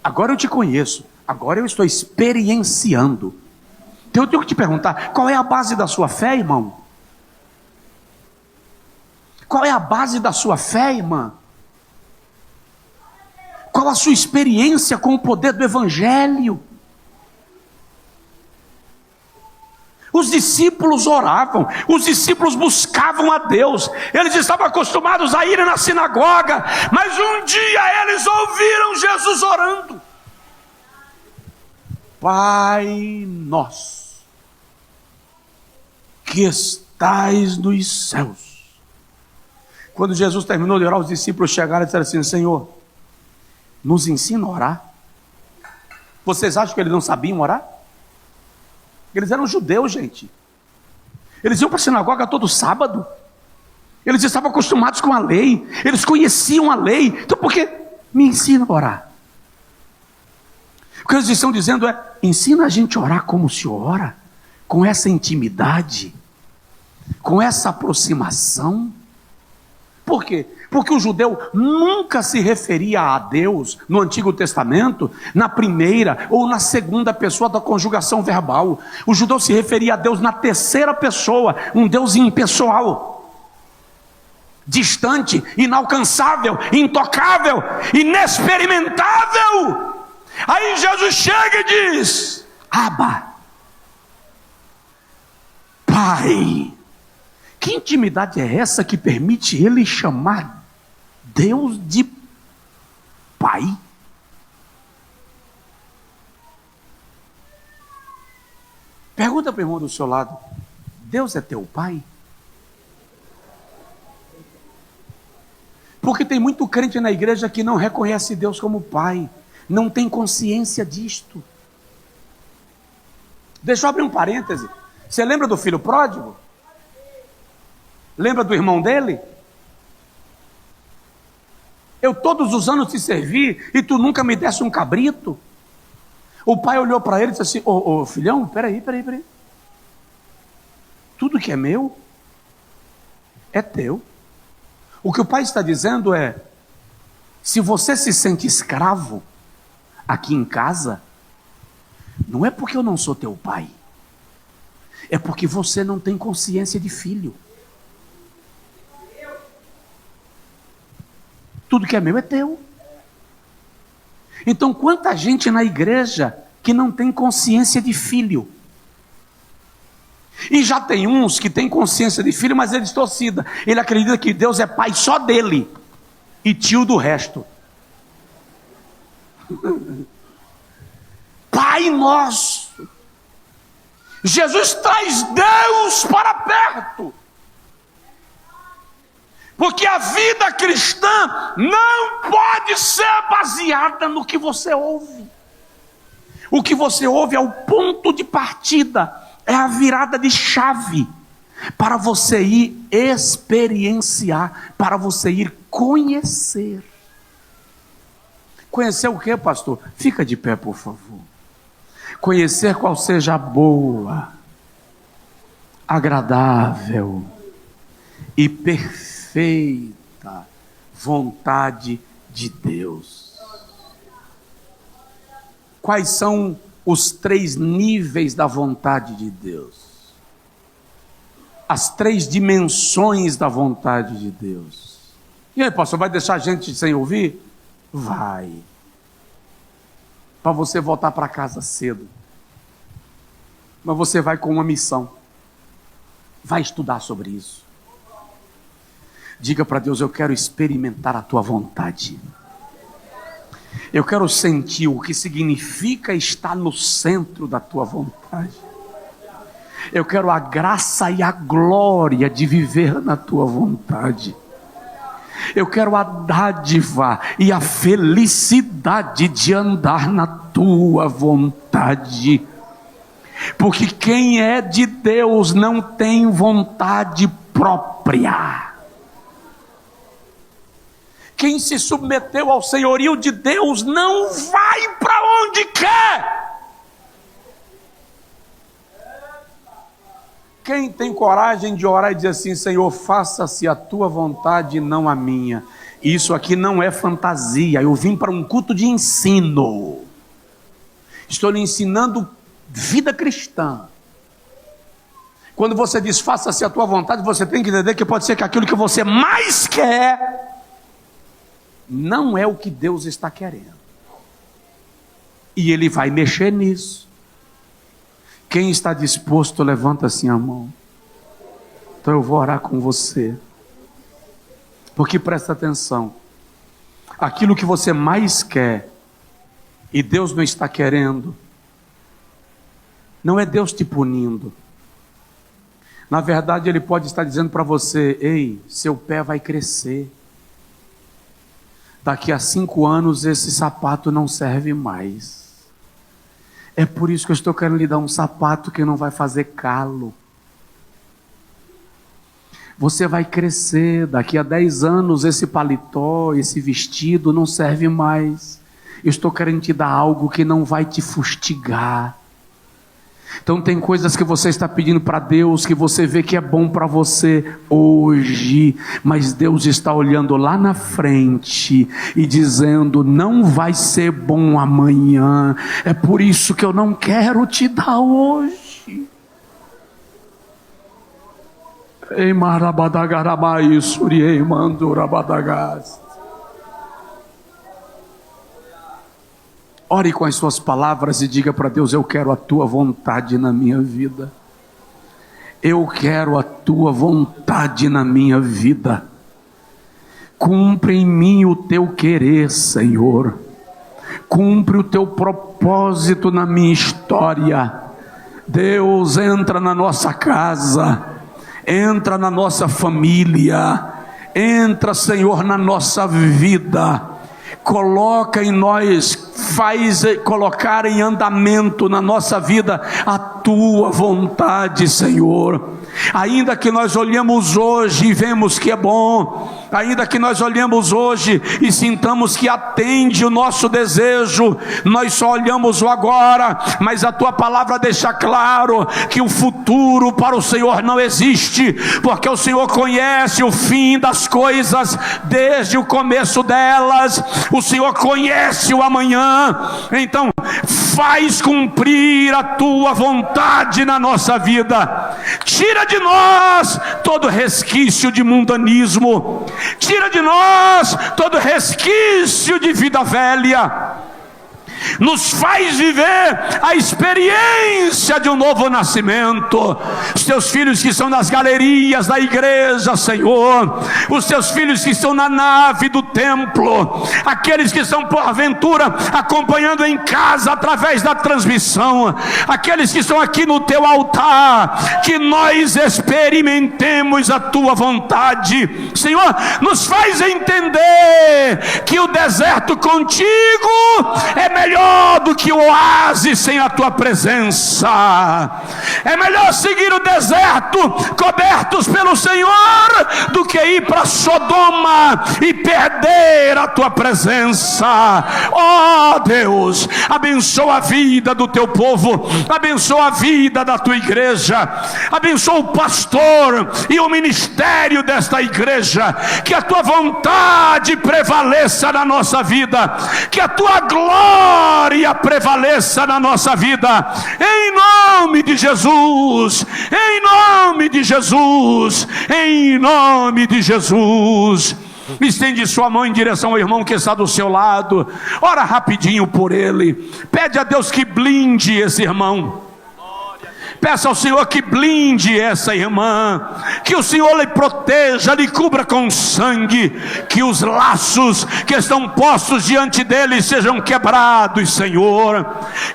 agora eu te conheço, agora eu estou experienciando. Então eu tenho que te perguntar: qual é a base da sua fé, irmão? Qual é a base da sua fé, irmã? Qual a sua experiência com o poder do Evangelho? Os discípulos oravam, os discípulos buscavam a Deus, eles estavam acostumados a ir na sinagoga, mas um dia eles ouviram Jesus orando: Pai nosso, que estais nos céus. Quando Jesus terminou de orar, os discípulos chegaram e disseram assim: Senhor, nos ensina a orar. Vocês acham que eles não sabiam orar? Eles eram judeus, gente. Eles iam para a sinagoga todo sábado. Eles estavam acostumados com a lei. Eles conheciam a lei. Então por que me ensina a orar? O que eles estão dizendo é: ensina a gente a orar como o Senhor ora, com essa intimidade, com essa aproximação. Por quê? Porque o judeu nunca se referia a Deus no Antigo Testamento na primeira ou na segunda pessoa da conjugação verbal. O judeu se referia a Deus na terceira pessoa, um Deus impessoal, distante, inalcançável, intocável, inexperimentável. Aí Jesus chega e diz: Abba, Pai. Que intimidade é essa que permite ele chamar Deus de Pai? Pergunta para o irmão do seu lado: Deus é teu Pai? Porque tem muito crente na igreja que não reconhece Deus como Pai, não tem consciência disto. Deixa eu abrir um parêntese. Você lembra do filho pródigo? Lembra do irmão dele? Eu todos os anos te servi e tu nunca me desse um cabrito. O pai olhou para ele e disse assim: ô filhão, peraí. Tudo que é meu é teu. O que o pai está dizendo é: se você se sente escravo aqui em casa, não é porque eu não sou teu pai, é porque você não tem consciência de filho. Tudo que é meu é teu. Então, quanta gente na igreja que não tem consciência de filho. E já tem uns que têm consciência de filho, mas ele distorcida. Ele acredita que Deus é pai só dele e tio do resto. Pai nosso. Jesus traz Deus para perto. Porque a vida cristã não pode ser baseada no que você ouve. O que você ouve é o ponto de partida, é a virada de chave para você ir experienciar, para você ir conhecer. Conhecer o que, pastor? Fica de pé, por favor. Conhecer qual seja a boa, agradável e perfeita vontade de Deus. Quais são os 3 níveis da vontade de Deus? As 3 dimensões da vontade de Deus. E aí, pastor, vai deixar a gente sem ouvir? Vai. Para você voltar para casa cedo. Mas você vai com uma missão. Vai estudar sobre isso. Diga para Deus: eu quero experimentar a tua vontade. Eu quero sentir o que significa estar no centro da tua vontade. Eu quero a graça e a glória de viver na tua vontade. Eu quero a dádiva e a felicidade de andar na tua vontade. Porque quem é de Deus não tem vontade própria. Quem se submeteu ao senhorio de Deus não vai para onde quer. Quem tem coragem de orar e dizer assim: Senhor, faça-se a tua vontade e não a minha. Isso aqui não é fantasia. Eu vim para um culto de ensino. Estou lhe ensinando vida cristã. Quando você diz faça-se a tua vontade, você tem que entender que pode ser que aquilo que você mais quer não é o que Deus está querendo. E Ele vai mexer nisso. Quem está disposto, levanta assim a mão. Então eu vou orar com você. Porque presta atenção. Aquilo que você mais quer e Deus não está querendo, não é Deus te punindo. Na verdade, Ele pode estar dizendo para você: ei, seu pé vai crescer. Daqui a 5 anos esse sapato não serve mais. É por isso que eu estou querendo lhe dar um sapato que não vai fazer calo. Você vai crescer, daqui a 10 anos esse paletó, esse vestido não serve mais. Eu estou querendo te dar algo que não vai te fustigar. Então tem coisas que você está pedindo para Deus, que você vê que é bom para você hoje, mas Deus está olhando lá na frente e dizendo: não vai ser bom amanhã. É por isso que eu não quero te dar hoje. Ei, marabadagarabá, suriei, mandurabadagas. Ore com as suas palavras e diga para Deus: eu quero a tua vontade na minha vida. Eu quero a tua vontade na minha vida. Cumpre em mim o teu querer, Senhor. Cumpre o teu propósito na minha história. Deus, entra na nossa casa, entra na nossa família, entra, Senhor, na nossa vida. Coloca em nós, faz colocar em andamento na nossa vida a tua vontade, Senhor. Ainda que nós olhemos hoje e vemos que é bom, ainda que nós olhemos hoje e sintamos que atende o nosso desejo, nós só olhamos o agora, mas a tua palavra deixa claro que o futuro para o Senhor não existe, porque o Senhor conhece o fim das coisas desde o começo delas. O Senhor conhece o amanhã. Então faz cumprir a tua vontade na nossa vida. Tira de nós todo resquício de mundanismo, tira de nós todo resquício de vida velha. Nos faz viver a experiência de um novo nascimento. Os teus filhos que estão nas galerias da igreja, Senhor, os teus filhos que estão na nave do templo, aqueles que estão porventura acompanhando em casa através da transmissão, aqueles que estão aqui no teu altar, que nós experimentemos a tua vontade. Senhor, nos faz entender que o deserto contigo é melhor do que o oásis sem a tua presença. É melhor seguir o deserto cobertos pelo Senhor do que ir para Sodoma e perder a tua presença. Ó Deus, abençoa a vida do teu povo, abençoa a vida da tua igreja, abençoa o pastor e o ministério desta igreja. Que a tua vontade prevaleça na nossa vida, que a tua glória prevaleça na nossa vida, em nome de Jesus, em nome de Jesus, em nome de Jesus. Estende sua mão em direção ao irmão que está do seu lado, ora rapidinho por ele, pede a Deus que blinde esse irmão, Peça ao Senhor que blinde essa irmã, que o Senhor lhe proteja, lhe cubra com sangue, que os laços que estão postos diante dele sejam quebrados, Senhor,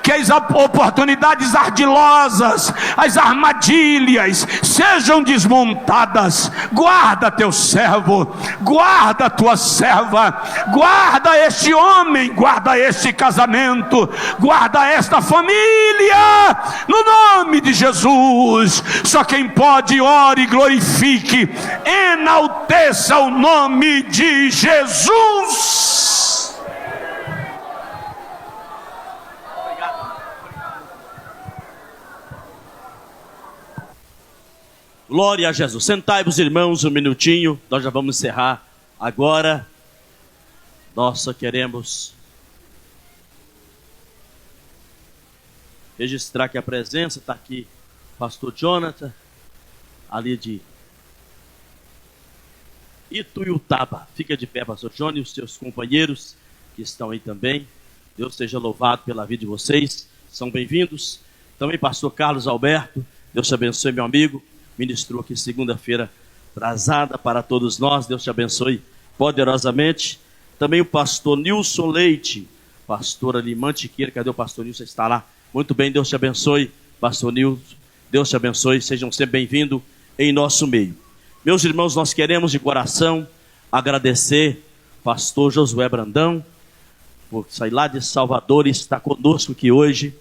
que as oportunidades ardilosas, as armadilhas sejam desmontadas. Guarda teu servo, guarda a tua serva, guarda este homem, guarda este casamento, guarda esta família, no nome de Jesus. Só quem pode, ore, glorifique, enalteça o nome de Jesus. Glória a Jesus. Sentai-vos, irmãos, um minutinho. Nós já vamos encerrar agora. Nós só queremos registrar que a presença está aqui, pastor Jonathan, ali de Ituiutaba. Fica de pé, pastor Johnny, e os seus companheiros que estão aí também. Deus seja louvado pela vida de vocês. São bem-vindos. Também pastor Carlos Alberto. Deus te abençoe, meu amigo. Ministrou aqui segunda-feira atrasada para todos nós. Deus te abençoe poderosamente. Também o pastor Nilson Leite, pastor ali Mantiqueira. Cadê o pastor Nilson? Está lá. Muito bem, Deus te abençoe, pastor Nilson. Deus te abençoe, sejam sempre bem-vindos em nosso meio. Meus irmãos, nós queremos de coração agradecer pastor Josué Brandão, por sair lá de Salvador e estar conosco aqui hoje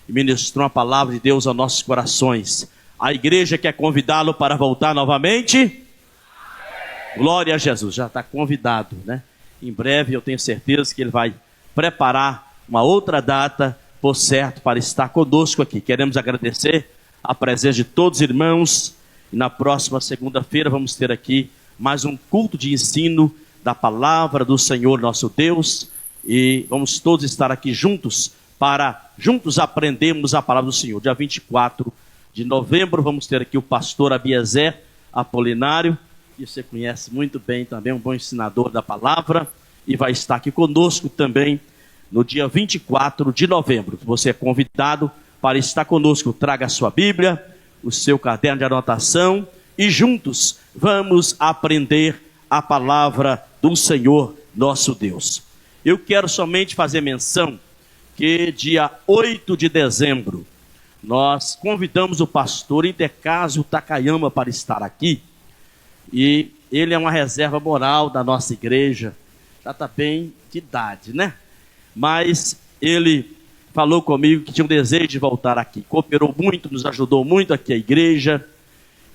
e ministrou uma palavra de Deus aos nossos corações. A igreja quer convidá-lo para voltar novamente? Glória a Jesus, já está convidado, né? Em breve eu tenho certeza que ele vai preparar uma outra data, por certo, para estar conosco aqui. Queremos agradecer a presença de todos os irmãos. E na próxima segunda-feira vamos ter aqui mais um culto de ensino da palavra do Senhor nosso Deus. E vamos todos estar aqui juntos para juntos aprendermos a palavra do Senhor. Dia 24 de novembro vamos ter aqui o pastor Abiezer Apolinário, que você conhece muito bem também, um bom ensinador da palavra, e vai estar aqui conosco também no dia 24 de novembro. Você é convidado para estar conosco. Traga a sua Bíblia, o seu caderno de anotação e juntos vamos aprender a palavra do Senhor nosso Deus. Eu quero somente fazer menção que dia 8 de dezembro nós convidamos o pastor Intercásio Takayama para estar aqui, e ele é uma reserva moral da nossa igreja, já está bem de idade, né? Mas ele falou comigo que tinha um desejo de voltar aqui, cooperou muito, nos ajudou muito aqui a igreja,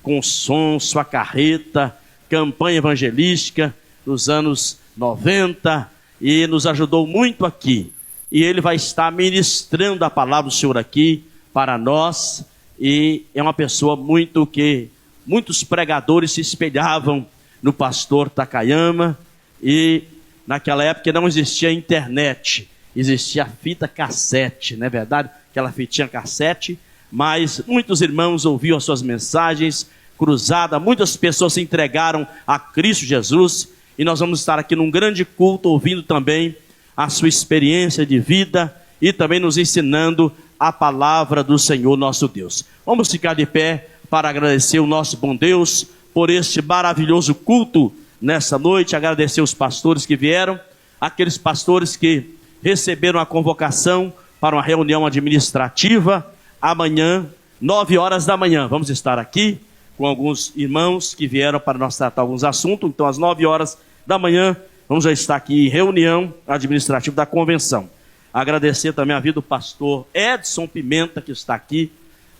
com som, sua carreta, campanha evangelística nos anos 90, e nos ajudou muito aqui, e ele vai estar ministrando a palavra do Senhor aqui para nós, e é uma pessoa muito que muitos pregadores se espelhavam no pastor Takayama, e naquela época não existia internet, existia a fita cassete, não é verdade? Aquela fitinha cassete, mas muitos irmãos ouviam as suas mensagens cruzadas, muitas pessoas se entregaram a Cristo Jesus, e nós vamos estar aqui num grande culto ouvindo também a sua experiência de vida e também nos ensinando a palavra do Senhor nosso Deus. Vamos ficar de pé para agradecer o nosso bom Deus por este maravilhoso culto nessa noite, agradecer os pastores que vieram, aqueles pastores que receberam a convocação para uma reunião administrativa. Amanhã, 9 horas da manhã, vamos estar aqui com alguns irmãos que vieram para nós tratar alguns assuntos. Então, às 9 horas da manhã, vamos já estar aqui em reunião administrativa da convenção. Agradecer também a vida do pastor Edson Pimenta, que está aqui,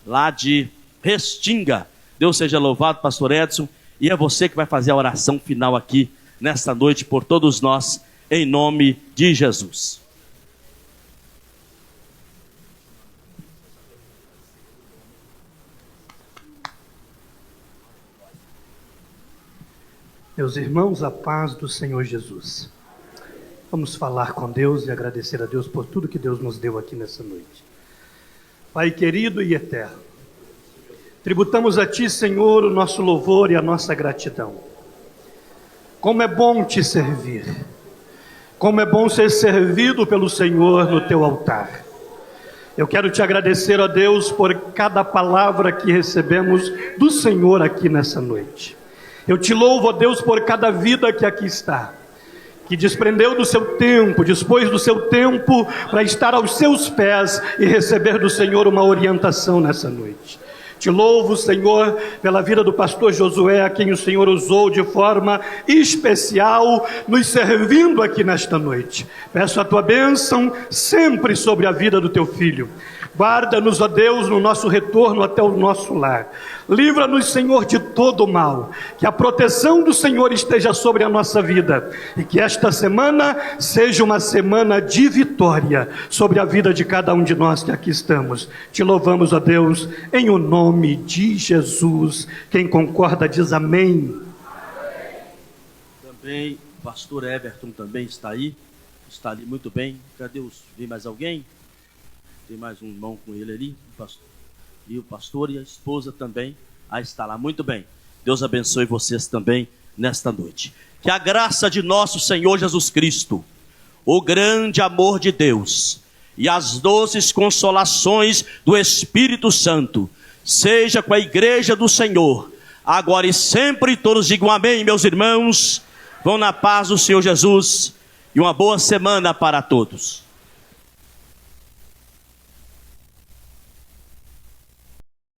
lá de Restinga. Deus seja louvado, pastor Edson, e é você que vai fazer a oração final aqui, nesta noite, por todos nós, em nome de Jesus. Meus irmãos, a paz do Senhor Jesus. Vamos falar com Deus e agradecer a Deus por tudo que Deus nos deu aqui nessa noite. Pai querido e eterno, tributamos a Ti, Senhor, o nosso louvor e a nossa gratidão. Como é bom Te servir, como é bom ser servido pelo Senhor no Teu altar. Eu quero te agradecer, ó Deus, por cada palavra que recebemos do Senhor aqui nessa noite. Eu te louvo, ó Deus, por cada vida que aqui está, que desprendeu do seu tempo, dispôs do seu tempo para estar aos seus pés e receber do Senhor uma orientação nessa noite. Te louvo, Senhor, pela vida do pastor Josué, a quem o Senhor usou de forma especial, nos servindo aqui nesta noite. Peço a tua bênção sempre sobre a vida do teu filho. Guarda-nos, ó Deus, no nosso retorno até o nosso lar. Livra-nos, Senhor, de todo o mal. Que a proteção do Senhor esteja sobre a nossa vida. E que esta semana seja uma semana de vitória sobre a vida de cada um de nós que aqui estamos. Te louvamos, ó Deus, em o nome de Jesus. Quem concorda diz amém. Também o pastor Everton também está aí. Está ali muito bem. Cadê os... Vem mais alguém? Tem mais um irmão com ele ali, o pastor. E o pastor e a esposa também está lá. Muito bem. Deus abençoe vocês também nesta noite. Que a graça de nosso Senhor Jesus Cristo, o grande amor de Deus e as doces consolações do Espírito Santo seja com a igreja do Senhor, agora e sempre. Todos digam amém, meus irmãos. Vão na paz do Senhor Jesus e uma boa semana para todos.